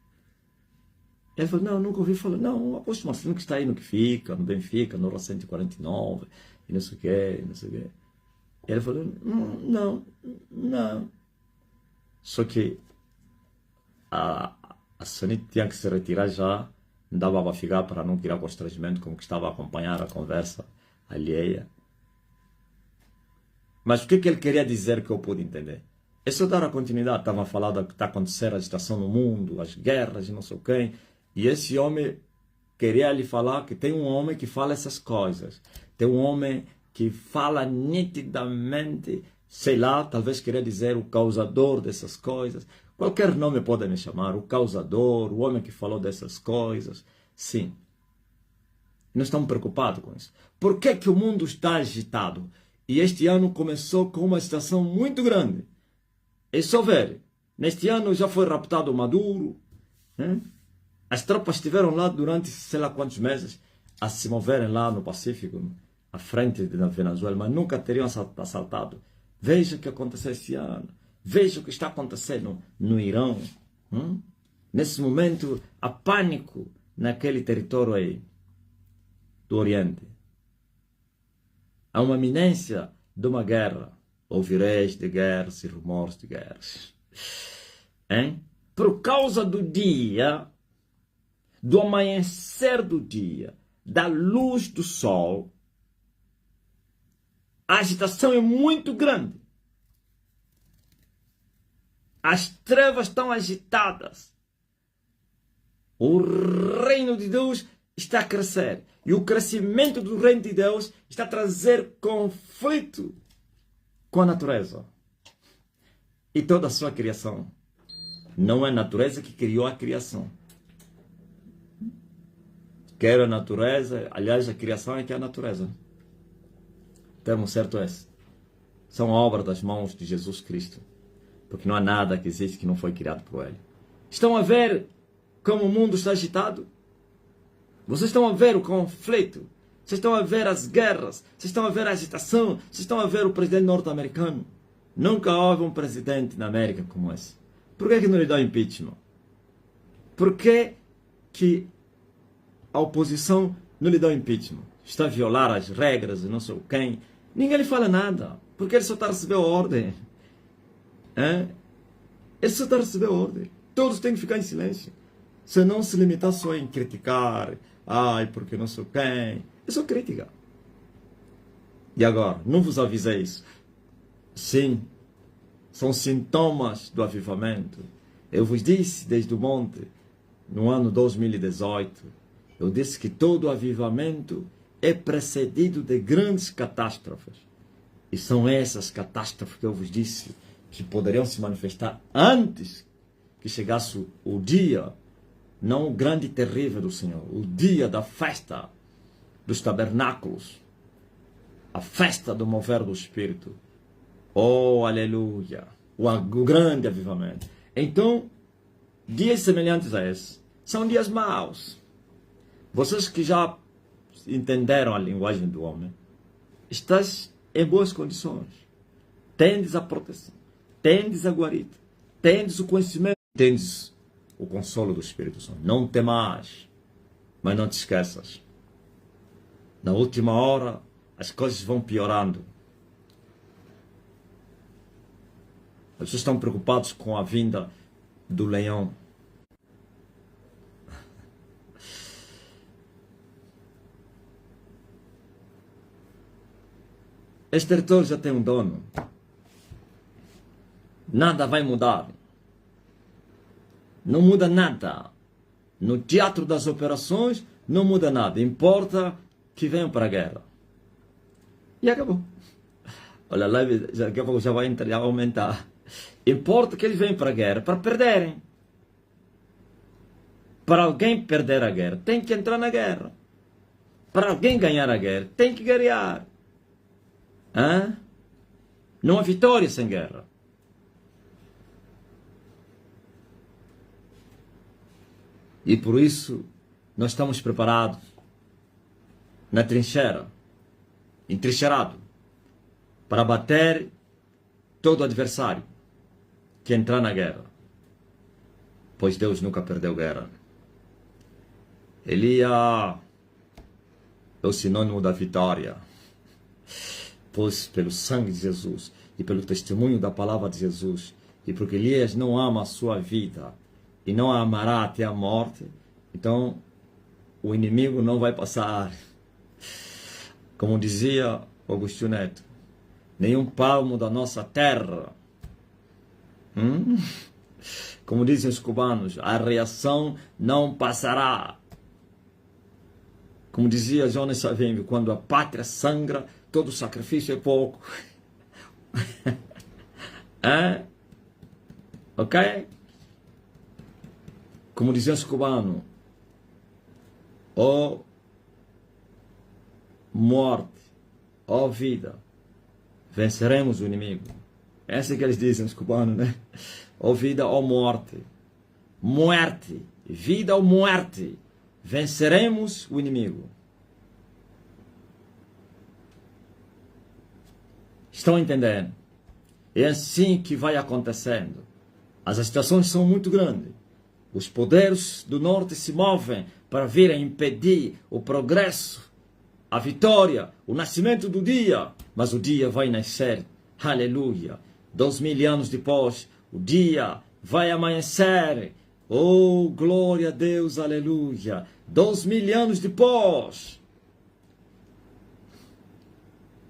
Ele falou, não, nunca ouvi falar. Não, o apóstolo Marcelino que está aí no que fica, no Benfica, no Rua 149, e não sei o que, não sei o que. Ele falou, não. Só que a Sonita tinha que se retirar já, não dava para ficar para não tirar constrangimento, como que estava a acompanhar a conversa alheia. Mas o que ele queria dizer que eu pude entender? É só dar a continuidade. Estava a falar do que está acontecendo, a agitação no mundo, as guerras e não sei o quê. E esse homem queria lhe falar que tem um homem que fala essas coisas. Tem um homem que fala nitidamente, sei lá, talvez queria dizer o causador dessas coisas. Qualquer nome pode me chamar, o causador, o homem que falou dessas coisas. Sim. Nós estamos preocupados com isso. Por que que o mundo está agitado? E este ano começou com uma agitação muito grande. É só ver. Neste ano já foi raptado Maduro. Né? As tropas estiveram lá durante sei lá quantos meses a se moverem lá no Pacífico, à frente da Venezuela, mas nunca teriam assaltado Veja o que aconteceu esse ano. Veja o que está acontecendo no Irão. Nesse momento, há pânico naquele território aí do Oriente. Há uma iminência de uma guerra. Ouvireis de guerras e rumores de guerras. Por causa do dia, do amanhecer do dia, da luz do sol, a agitação é muito grande. As trevas estão agitadas. O reino de Deus está a crescer. E o crescimento do reino de Deus está a trazer conflito com a natureza e toda a sua criação. Não é a natureza que criou a criação. Quero a natureza, aliás, a criação é que é a natureza. Termo certo é esse. São obras das mãos de Jesus Cristo. Porque não há nada que existe que não foi criado por Ele. Estão a ver como o mundo está agitado? Vocês estão a ver o conflito? Vocês estão a ver as guerras? Vocês estão a ver a agitação? Vocês estão a ver o presidente norte-americano? Nunca houve um presidente na América como esse. Por que não lhe dá impeachment? Por que a oposição não lhe dá impeachment? Está a violar as regras e não sei quem. Ninguém lhe fala nada. Porque ele só está a receber a ordem. Ele só está a receber a ordem. Todos têm que ficar em silêncio. Se não se limitar só em criticar. Ai, porque não sei quem. É só crítica. E agora, não vos avisei isso? Sim. São sintomas do avivamento. Eu vos disse desde o monte, no ano 2018, eu disse que todo avivamento é precedido de grandes catástrofes. E são essas catástrofes que eu vos disse que poderiam se manifestar antes que chegasse o dia, não o grande e terrível do Senhor, o dia da festa dos tabernáculos, a festa do mover do Espírito. Oh, aleluia! O grande avivamento. Então, dias semelhantes a esse são dias maus. Vocês que já entenderam a linguagem do homem, estás em boas condições. Tendes a proteção, tendes a guarida, tendes o conhecimento, tendes o consolo do Espírito Santo. Não temas, mas não te esqueças. Na última hora, as coisas vão piorando. As pessoas estão preocupadas com a vinda do leão. Este território já tem um dono. Nada vai mudar. Não muda nada. No teatro das operações, não muda nada. Importa que venham para a guerra. E acabou. Olha, a live daqui a pouco já vai aumentar. Importa que eles venham para a guerra para perderem. Para alguém perder a guerra, tem que entrar na guerra. Para alguém ganhar a guerra, tem que guerrear. Não há vitória sem guerra. E por isso, nós estamos preparados na trincheira, entrincheirado, para bater todo adversário que entrar na guerra. Pois Deus nunca perdeu guerra. Elia é o sinônimo da vitória. Pois pelo sangue de Jesus e pelo testemunho da palavra de Jesus, e porque Elias não ama a sua vida e não a amará até a morte, então o inimigo não vai passar. Como dizia Agostinho Neto, nenhum palmo da nossa terra. Como dizem os cubanos, a reação não passará. Como dizia Jonas Savimbi, quando a pátria sangra, todo sacrifício é pouco. Ok? Como diziam os cubanos, ó morte, ó vida, venceremos o inimigo. É assim que eles dizem, os cubanos, né? Ó vida, ó morte. Muerte, vida ou morte, venceremos o inimigo. Estão entendendo? É assim que vai acontecendo. As agitações são muito grandes. Os poderes do norte se movem para virem impedir o progresso, a vitória, o nascimento do dia. Mas o dia vai nascer. Aleluia. 2000 anos depois, o dia vai amanhecer. Oh, glória a Deus, aleluia. 2000 anos depois.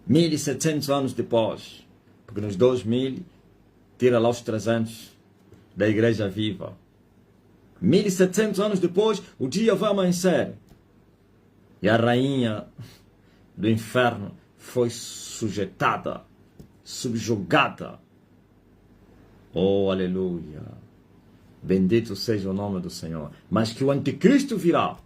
1700 anos depois. Porque nos 2000, tira lá os 300 da igreja viva. 1700 anos depois, o dia vai amanhecer. E a rainha do inferno foi sujeitada, subjugada. Oh, aleluia. Bendito seja o nome do Senhor. Mas que o anticristo virá.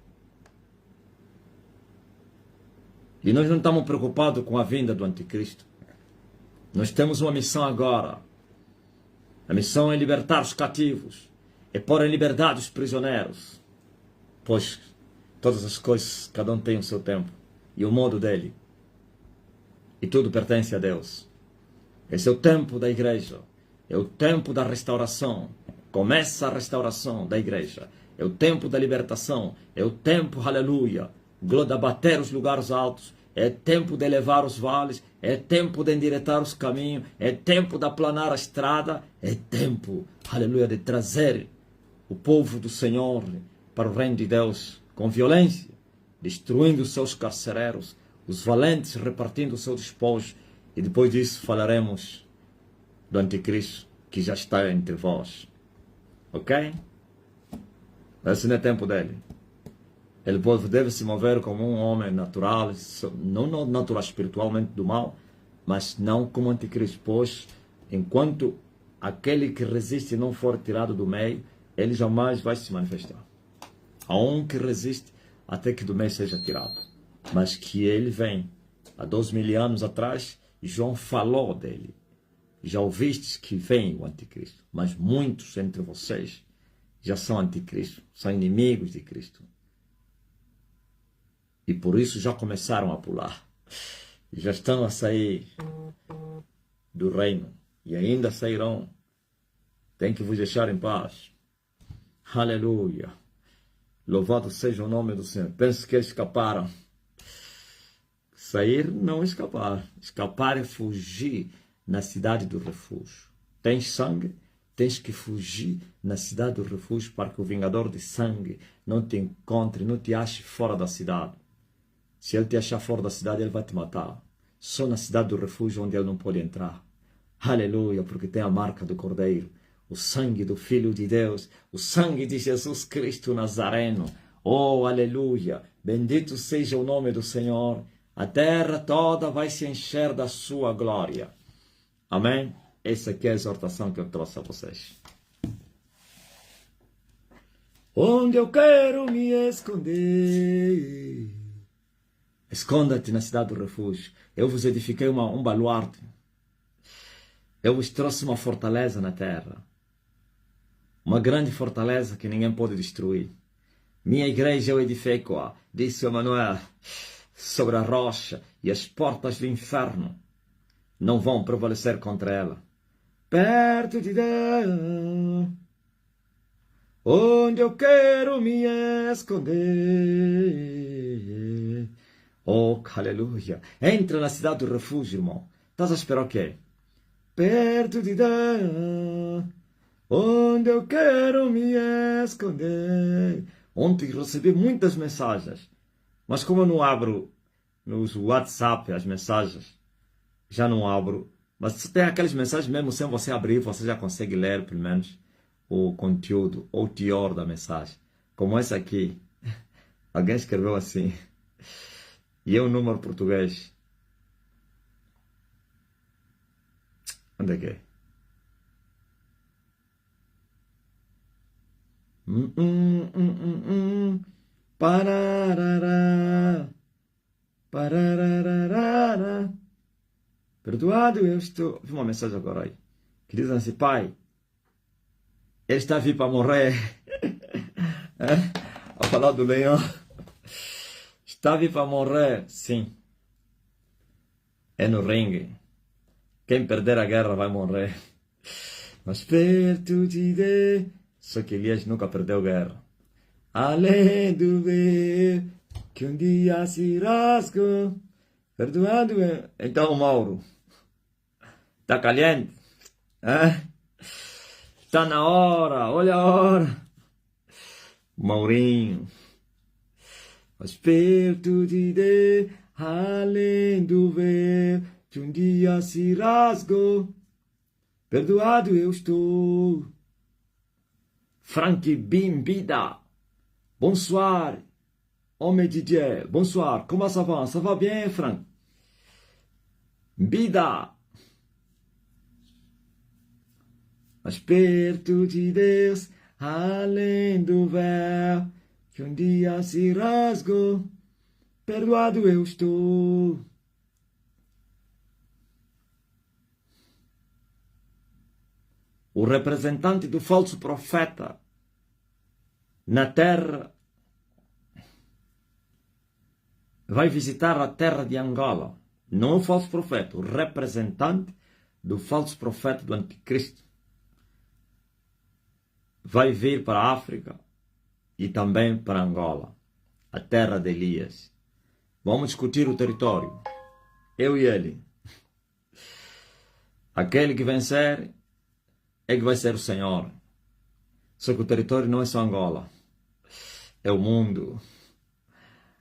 E nós não estamos preocupados com a vinda do anticristo. Nós temos uma missão agora. A missão é libertar os cativos. É pôr em liberdade os prisioneiros. Pois todas as coisas, cada um tem o seu tempo e o modo dele. E tudo pertence a Deus. Esse é o tempo da igreja. É o tempo da restauração. Começa a restauração da igreja. É o tempo da libertação. É o tempo, aleluia, de bater os lugares altos. É tempo de elevar os vales. É tempo de endireitar os caminhos. É tempo de aplanar a estrada. É tempo, aleluia, de trazer o povo do Senhor para o reino de Deus com violência, destruindo os seus carcereiros, os valentes repartindo o seu despojo. E depois disso falaremos do anticristo que já está entre vós. Ok? Esse não é tempo dele. Ele deve se mover como um homem natural, não natural espiritualmente do mal, mas não como anticristo. Pois, enquanto aquele que resiste não for tirado do meio, ele jamais vai se manifestar. Há um que resiste até que do meio seja tirado. Mas que ele vem. Há 2000 anos atrás, João falou dele. Já ouvistes que vem o anticristo. Mas muitos entre vocês já são anticristo. São inimigos de Cristo. E por isso já começaram a pular. Já estão a sair do reino. E ainda sairão. Tem que vos deixar em paz. Aleluia. Louvado seja o nome do Senhor. Penso que eles escaparam. Sair, não escapar. Escapar é fugir na cidade do refúgio. Tens sangue? Tens que fugir na cidade do refúgio para que o vingador de sangue não te encontre, não te ache fora da cidade. Se ele te achar fora da cidade, ele vai te matar. Só na cidade do refúgio onde ele não pode entrar. Aleluia, porque tem a marca do Cordeiro. O sangue do Filho de Deus, o sangue de Jesus Cristo Nazareno. Oh, aleluia! Bendito seja o nome do Senhor. A terra toda vai se encher da sua glória. Amém? Essa aqui é a exortação que eu trouxe a vocês. Onde eu quero me esconder. Esconda-te na cidade do refúgio. Eu vos edifiquei um baluarte. Eu vos trouxe uma fortaleza na terra. Uma grande fortaleza que ninguém pode destruir. Minha igreja eu edifico-a, disse Emmanuel, sobre a rocha, e as portas do inferno não vão prevalecer contra ela. Perto de Deus, onde eu quero me esconder. Oh, aleluia. Entra na cidade do refúgio, irmão. Estás a esperar o quê? Perto de Deus, onde eu quero me esconder. Ontem recebi muitas mensagens, mas como eu não abro nos WhatsApp as mensagens, já não abro. Mas tem aquelas mensagens mesmo sem você abrir, você já consegue ler pelo menos o conteúdo ou o teor da mensagem. Como essa aqui. Alguém escreveu assim. E é um número português. Onde é que é? Pararará, parararará. Perdoado eu estou. Vi uma mensagem agora aí. Que diz assim: Pai, ele está vivo para morrer. A falar do leão. Está vivo para morrer. Sim. É no ringue. Quem perder a guerra vai morrer. Mas perto de Deus. Só que Elias nunca perdeu guerra. Além do ver que um dia se rasgou, perdoado. Então, Mauro, tá caliente? Tá na hora, olha a hora. Maurinho. Mas perto de Deus, além do ver que um dia se rasgou, perdoado eu estou. Frank Bimbida. Bonsoir. Homem DJ. Bonsoir. Comment ça va? Ça va bien, Frank? Bida. Mas perto de Deus, além do véu, que um dia se rasgou, perdoado eu estou. O representante do falso profeta na terra vai visitar a terra de Angola. Não o falso profeta, o representante do falso profeta do anticristo vai vir para a África e também para Angola, a terra de Elias. Vamos discutir o território, eu e ele. Aquele que vencer é que vai ser o Senhor. Só que o território não é só Angola, é o mundo.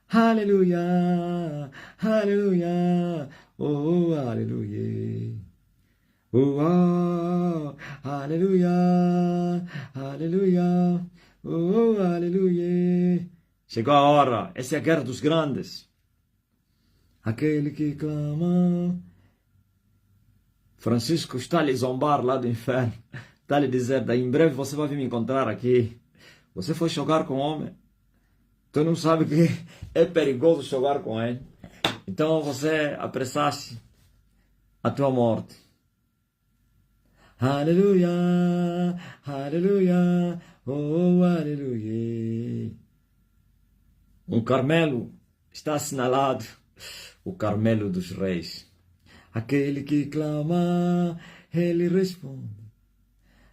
Aleluia, aleluia, oh, aleluia. Oh, oh, aleluia, aleluia, oh, aleluia. Chegou a hora, essa é a guerra dos grandes. Aquele que clama. Francisco está a lhe zombar lá do inferno. Está a lhe dizer, daí em breve você vai vir me encontrar aqui. Você foi jogar com homem. Tu não sabe que é perigoso jogar com ele. Então você apressaste a tua morte. Aleluia, aleluia, oh, aleluia. Um Carmelo está assinalado, o Carmelo dos Reis. Aquele que clama, ele responde.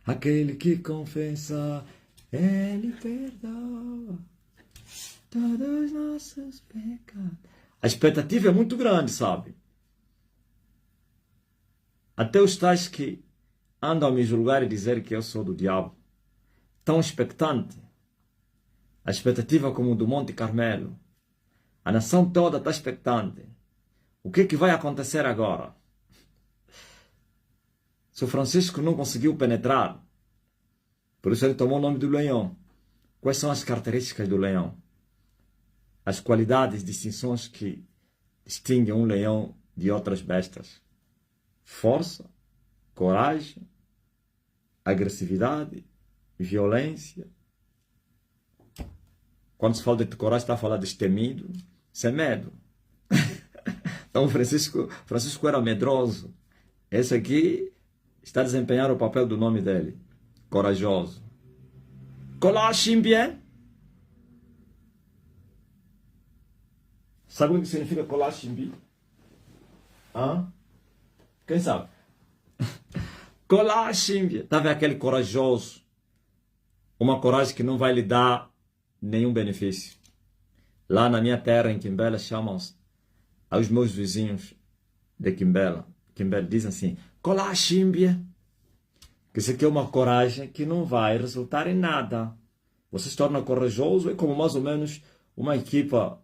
Aquele que confessa, ele perdoa todos os nossos pecados. A expectativa é muito grande, sabe? Até os tais que andam a me julgar e dizer que eu sou do diabo tão expectante. A expectativa como do Monte Carmelo. A nação toda está expectante. O que é que vai acontecer agora? Se o Francisco não conseguiu penetrar, por isso ele tomou o nome do leão. Quais são as características do leão? As qualidades, distinções que distinguem um leão de outras bestas. Força, coragem, agressividade, violência. Quando se fala de coragem, está a falar destemido, sem medo. Então Francisco era medroso. Esse aqui está a desempenhar o papel do nome dele. Corajoso. Colachimbié. Sabe o que significa colachimbi? Quem sabe? Colachimbié. Está vendo aquele corajoso? Uma coragem que não vai lhe dar nenhum benefício. Lá na minha terra, em Quimbela, chamam-se aos meus vizinhos de Quimbela. Quimbela dizem assim, colachimbié. Que isso aqui é uma coragem que não vai resultar em nada. Você se torna corajoso, é como mais ou menos uma equipa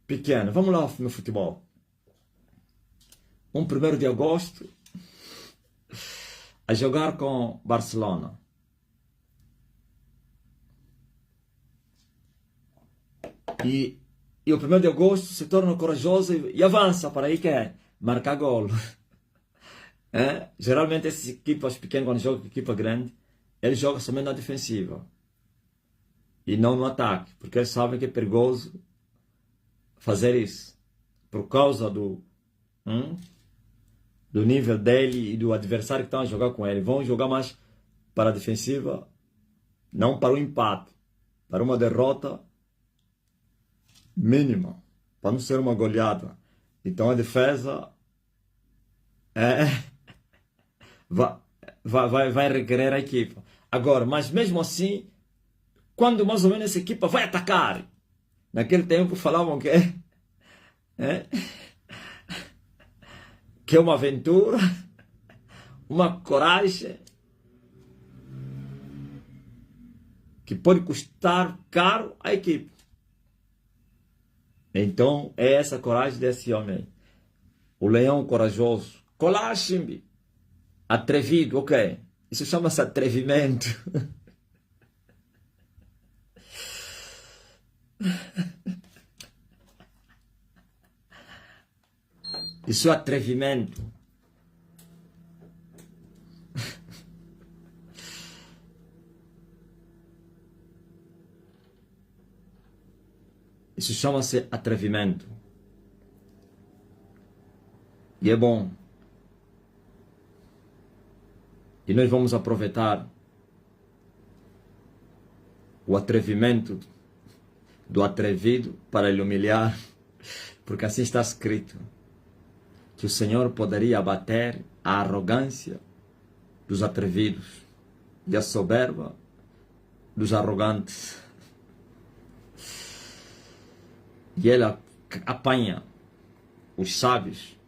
pequena. Vamos lá no futebol. 1º de agosto, a jogar com Barcelona. E o 1º de agosto se torna corajoso e avança para aí que é marcar gol. Geralmente essas equipas pequenas, quando jogam com equipa grande, eles jogam somente na defensiva e não no ataque, porque eles sabem que é perigoso fazer isso por causa do nível dele e do adversário que estão a jogar com ele. Vão jogar mais para a defensiva, não para o empate, para uma derrota mínima, para não ser uma goleada. Então a defesa É, vai requerer a equipa. Agora, mas mesmo assim, quando mais ou menos essa equipa vai atacar, naquele tempo falavam é, que é uma aventura, uma coragem, que pode custar caro a equipe. Então, é essa coragem desse homem. O leão corajoso. Colachimbi. Atrevido, ok. Isso chama-se atrevimento. Isso é atrevimento. Isso chama-se atrevimento. E é bom. E nós vamos aproveitar o atrevimento do atrevido para lhe humilhar, porque assim está escrito, que o Senhor poderia abater a arrogância dos atrevidos e a soberba dos arrogantes. E ele apanha os sábios,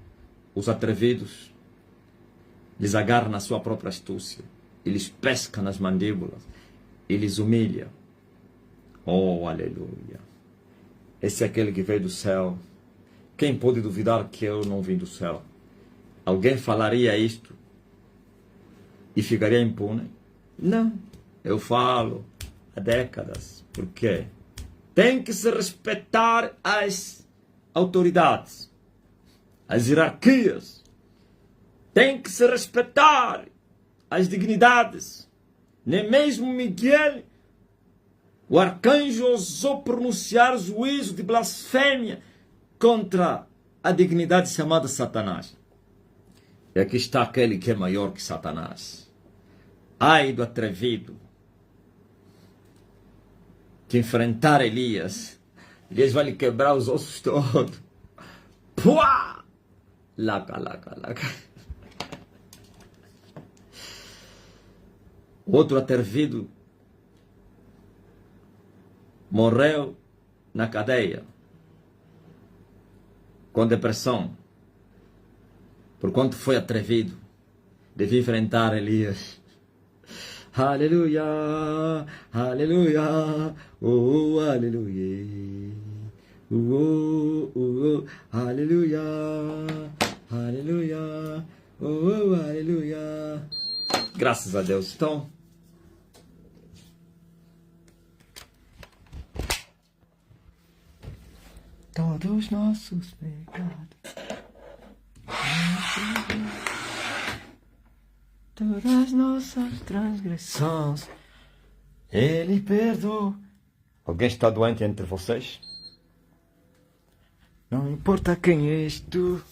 os atrevidos, lhes agarra na sua própria astúcia, eles pesca nas mandíbulas, eles humilha. Oh, aleluia! Esse é aquele que veio do céu. Quem pode duvidar que eu não vim do céu? Alguém falaria isto e ficaria impune? Não, eu falo há décadas. Por quê? Tem que se respeitar as autoridades, as hierarquias. Tem que se respeitar as dignidades. Nem mesmo Miguel, o arcanjo, ousou pronunciar juízo de blasfêmia contra a dignidade chamada Satanás. E aqui está aquele que é maior que Satanás. Ai do atrevido que enfrentar Elias. Elias vai lhe quebrar os ossos todos. Puá! Laca, laca, laca. Outro atrevido morreu na cadeia com depressão, por quanto foi atrevido, devia enfrentar Elias. Aleluia, aleluia, oh, aleluia, aleluia, aleluia, oh, aleluia. Graças a Deus. Então, todos nossos pecados, todas nossas transgressões, Ele perdoa. Alguém está doente entre vocês? Não importa quem és tu,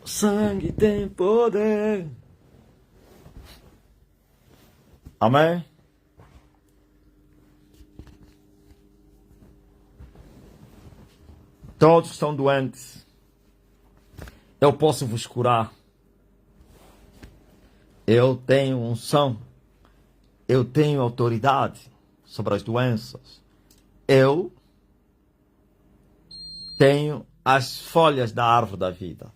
o sangue tem poder. Amém? Todos estão doentes. Eu posso vos curar. Eu tenho unção. Eu tenho autoridade sobre as doenças. Eu tenho as folhas da árvore da vida.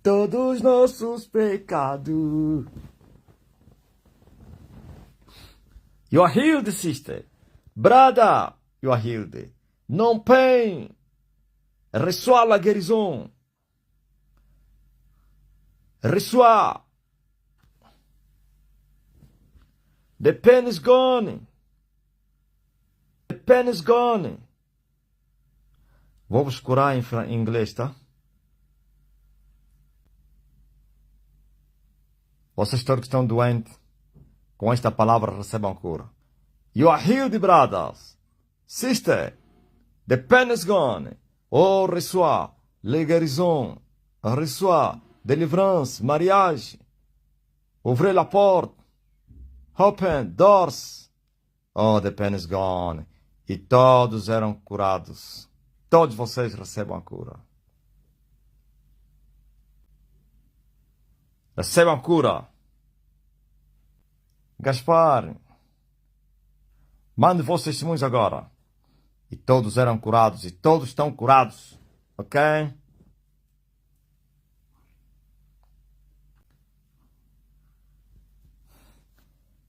Todos nossos pecados. You are healed, sister. Brother, you are healed. No pain. Reçois la guérison. Reçois. The pain is gone. The pain is gone. Vou vos curar em inglês, tá? Vocês todos que estão doentes, com esta palavra recebam cura. You are healed, brothers. Sister, the pain is gone. Oh, reçois la guérison. Reçois délivrance, mariage. Ouvrez la porte. Open doors. Oh, the pain is gone. E todos eram curados. Todos vocês recebam a cura. Recebam cura. Gaspar, mande vossos testemunhos agora. E todos eram curados, e todos estão curados. Ok?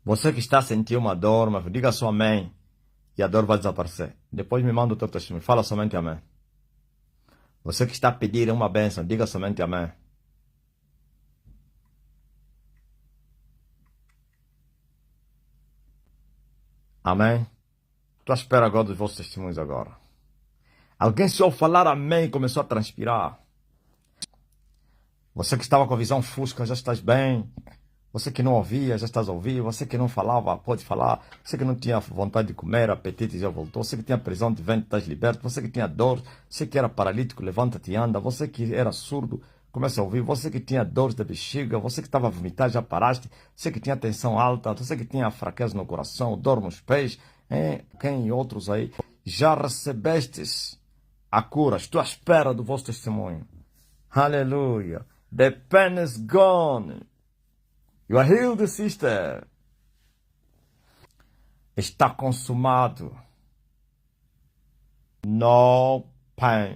Você que está a sentir uma dor, mas diga só amém. E a dor vai desaparecer. Depois me manda o teu testemunho. Fala somente amém. Você que está a pedir uma bênção, diga somente amém. Amém? Estou à espera agora dos vossos testemunhos agora. Alguém só falar amém e começou a transpirar. Você que estava com a visão fusca, já estás bem. Você que não ouvia, já estás a ouvir. Você que não falava, pode falar. Você que não tinha vontade de comer, apetite já voltou. Você que tinha prisão de ventre, estás liberto. Você que tinha dor, você que era paralítico, levanta-te e anda. Você que era surdo, começa a ouvir. Você que tinha dores da bexiga, você que estava a vomitar, já paraste. Você que tinha tensão alta, você que tinha fraqueza no coração, dor nos pés, quem e outros aí, já recebestes a cura. Estou à espera do vosso testemunho. Aleluia. The pain is gone. You are healed, sister. Está consumado. No pain.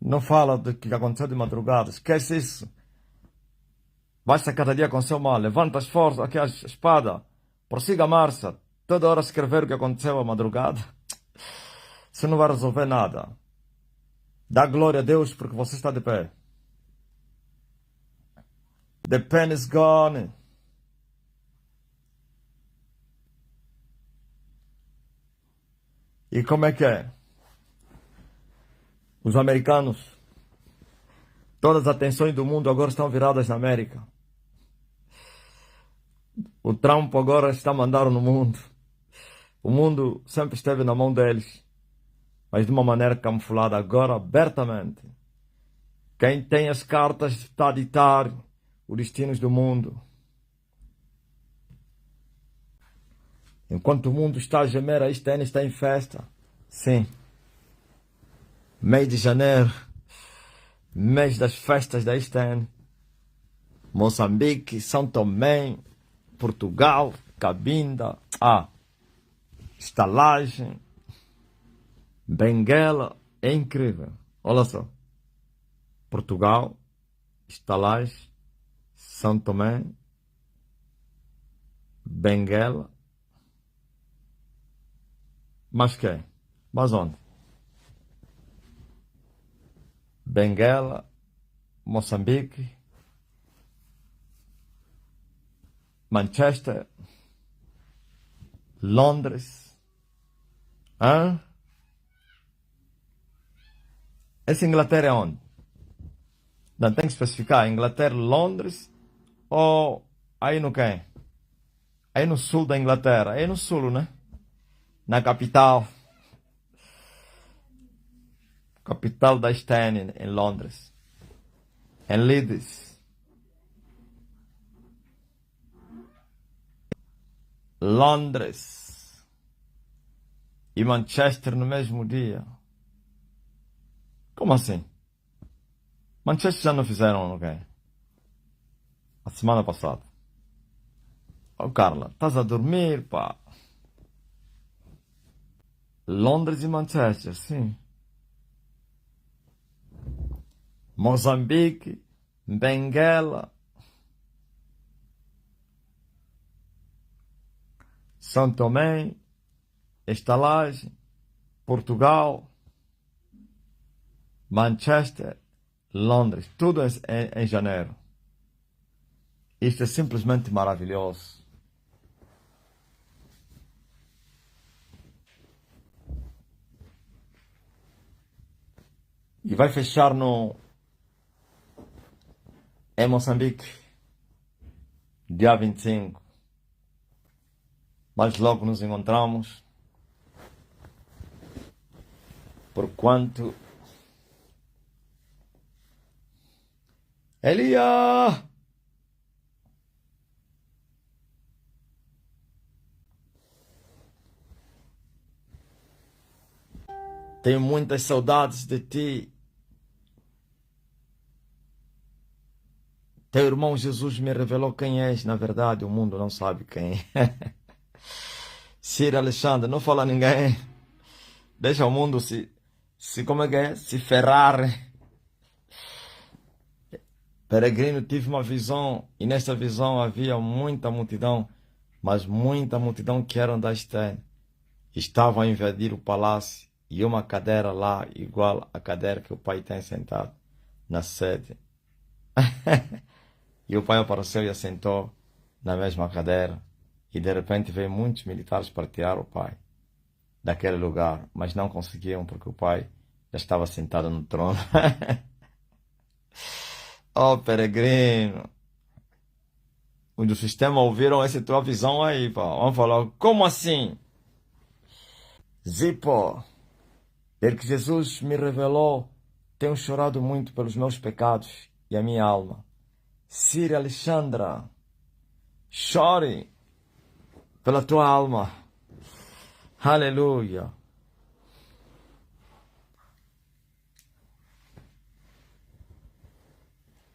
Não fala do que aconteceu de madrugada. Esquece isso. Basta cada dia com seu mal. Levanta as forças, aqui a espada. Prossiga a marcha. Toda hora escrever o que aconteceu à madrugada. Isso não vai resolver nada. Dá glória a Deus porque você está de pé. The pain is gone. E como é que é? Os americanos, todas as atenções do mundo agora estão viradas na América. O Trump agora está mandando no mundo. O mundo sempre esteve na mão deles, mas de uma maneira camuflada, agora abertamente. Quem tem as cartas está a ditar os destinos do mundo. Enquanto o mundo está a gemer, a Estene está em festa. Sim. Mês de janeiro, mês das festas da Estene. Moçambique, São Tomé, Portugal, Cabinda, Estalagem, Benguela. É incrível. Olha só. Portugal, Estalagem, São Tomé, Benguela. Mas quem? Mas onde? Benguela, Moçambique, Manchester, Londres. Essa Inglaterra é onde? Não tem que especificar. Inglaterra, Londres ou aí no quem? Aí no sul da Inglaterra. Aí no sul, né? Na capital. Capital da Estene, em Londres. Em Leeds. Londres. E Manchester no mesmo dia. Como assim? Manchester já não fizeram, ok? A semana passada. Oh, Carla, estás a dormir, pá. Londres e Manchester, sim. Moçambique, Benguela, São Tomé, Estalagem, Portugal, Manchester, Londres, tudo em janeiro. Isto é simplesmente maravilhoso. E vai fechar em Moçambique, dia 25. Mas logo nos encontramos. Porquanto Elia! Tenho muitas saudades de ti. Teu irmão Jesus me revelou quem és. Na verdade, o mundo não sabe quem é. Sir Alexandre, não fala a ninguém. Deixa o mundo como é que é? Se ferrar. Peregrino, tive uma visão, e nesta visão havia muita multidão, mas muita multidão que eram da Esther. Estavam a invadir o palácio, e uma cadeira lá, igual à cadeira que o pai tem sentado na sede. E o pai apareceu e assentou na mesma cadeira. E de repente veio muitos militares para tirar o pai daquele lugar, mas não conseguiam porque o pai já estava sentado no trono. Oh, peregrino. Os do sistema ouviram essa tua visão aí, pá. Vamos falar, como assim? Zipo, desde que Jesus me revelou, tenho chorado muito pelos meus pecados e a minha alma. Sir Alexandra, chore pela tua alma. Aleluia.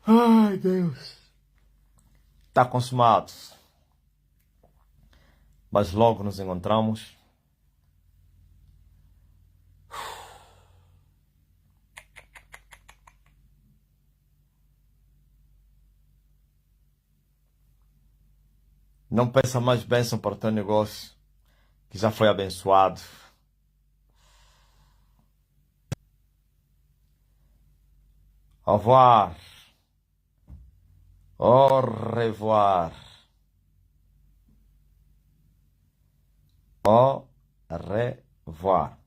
Ai, Deus. Está consumado. Mas logo nos encontramos. Não peça mais bênção para o teu negócio, que já foi abençoado. Au revoir. Au revoir. Au revoir.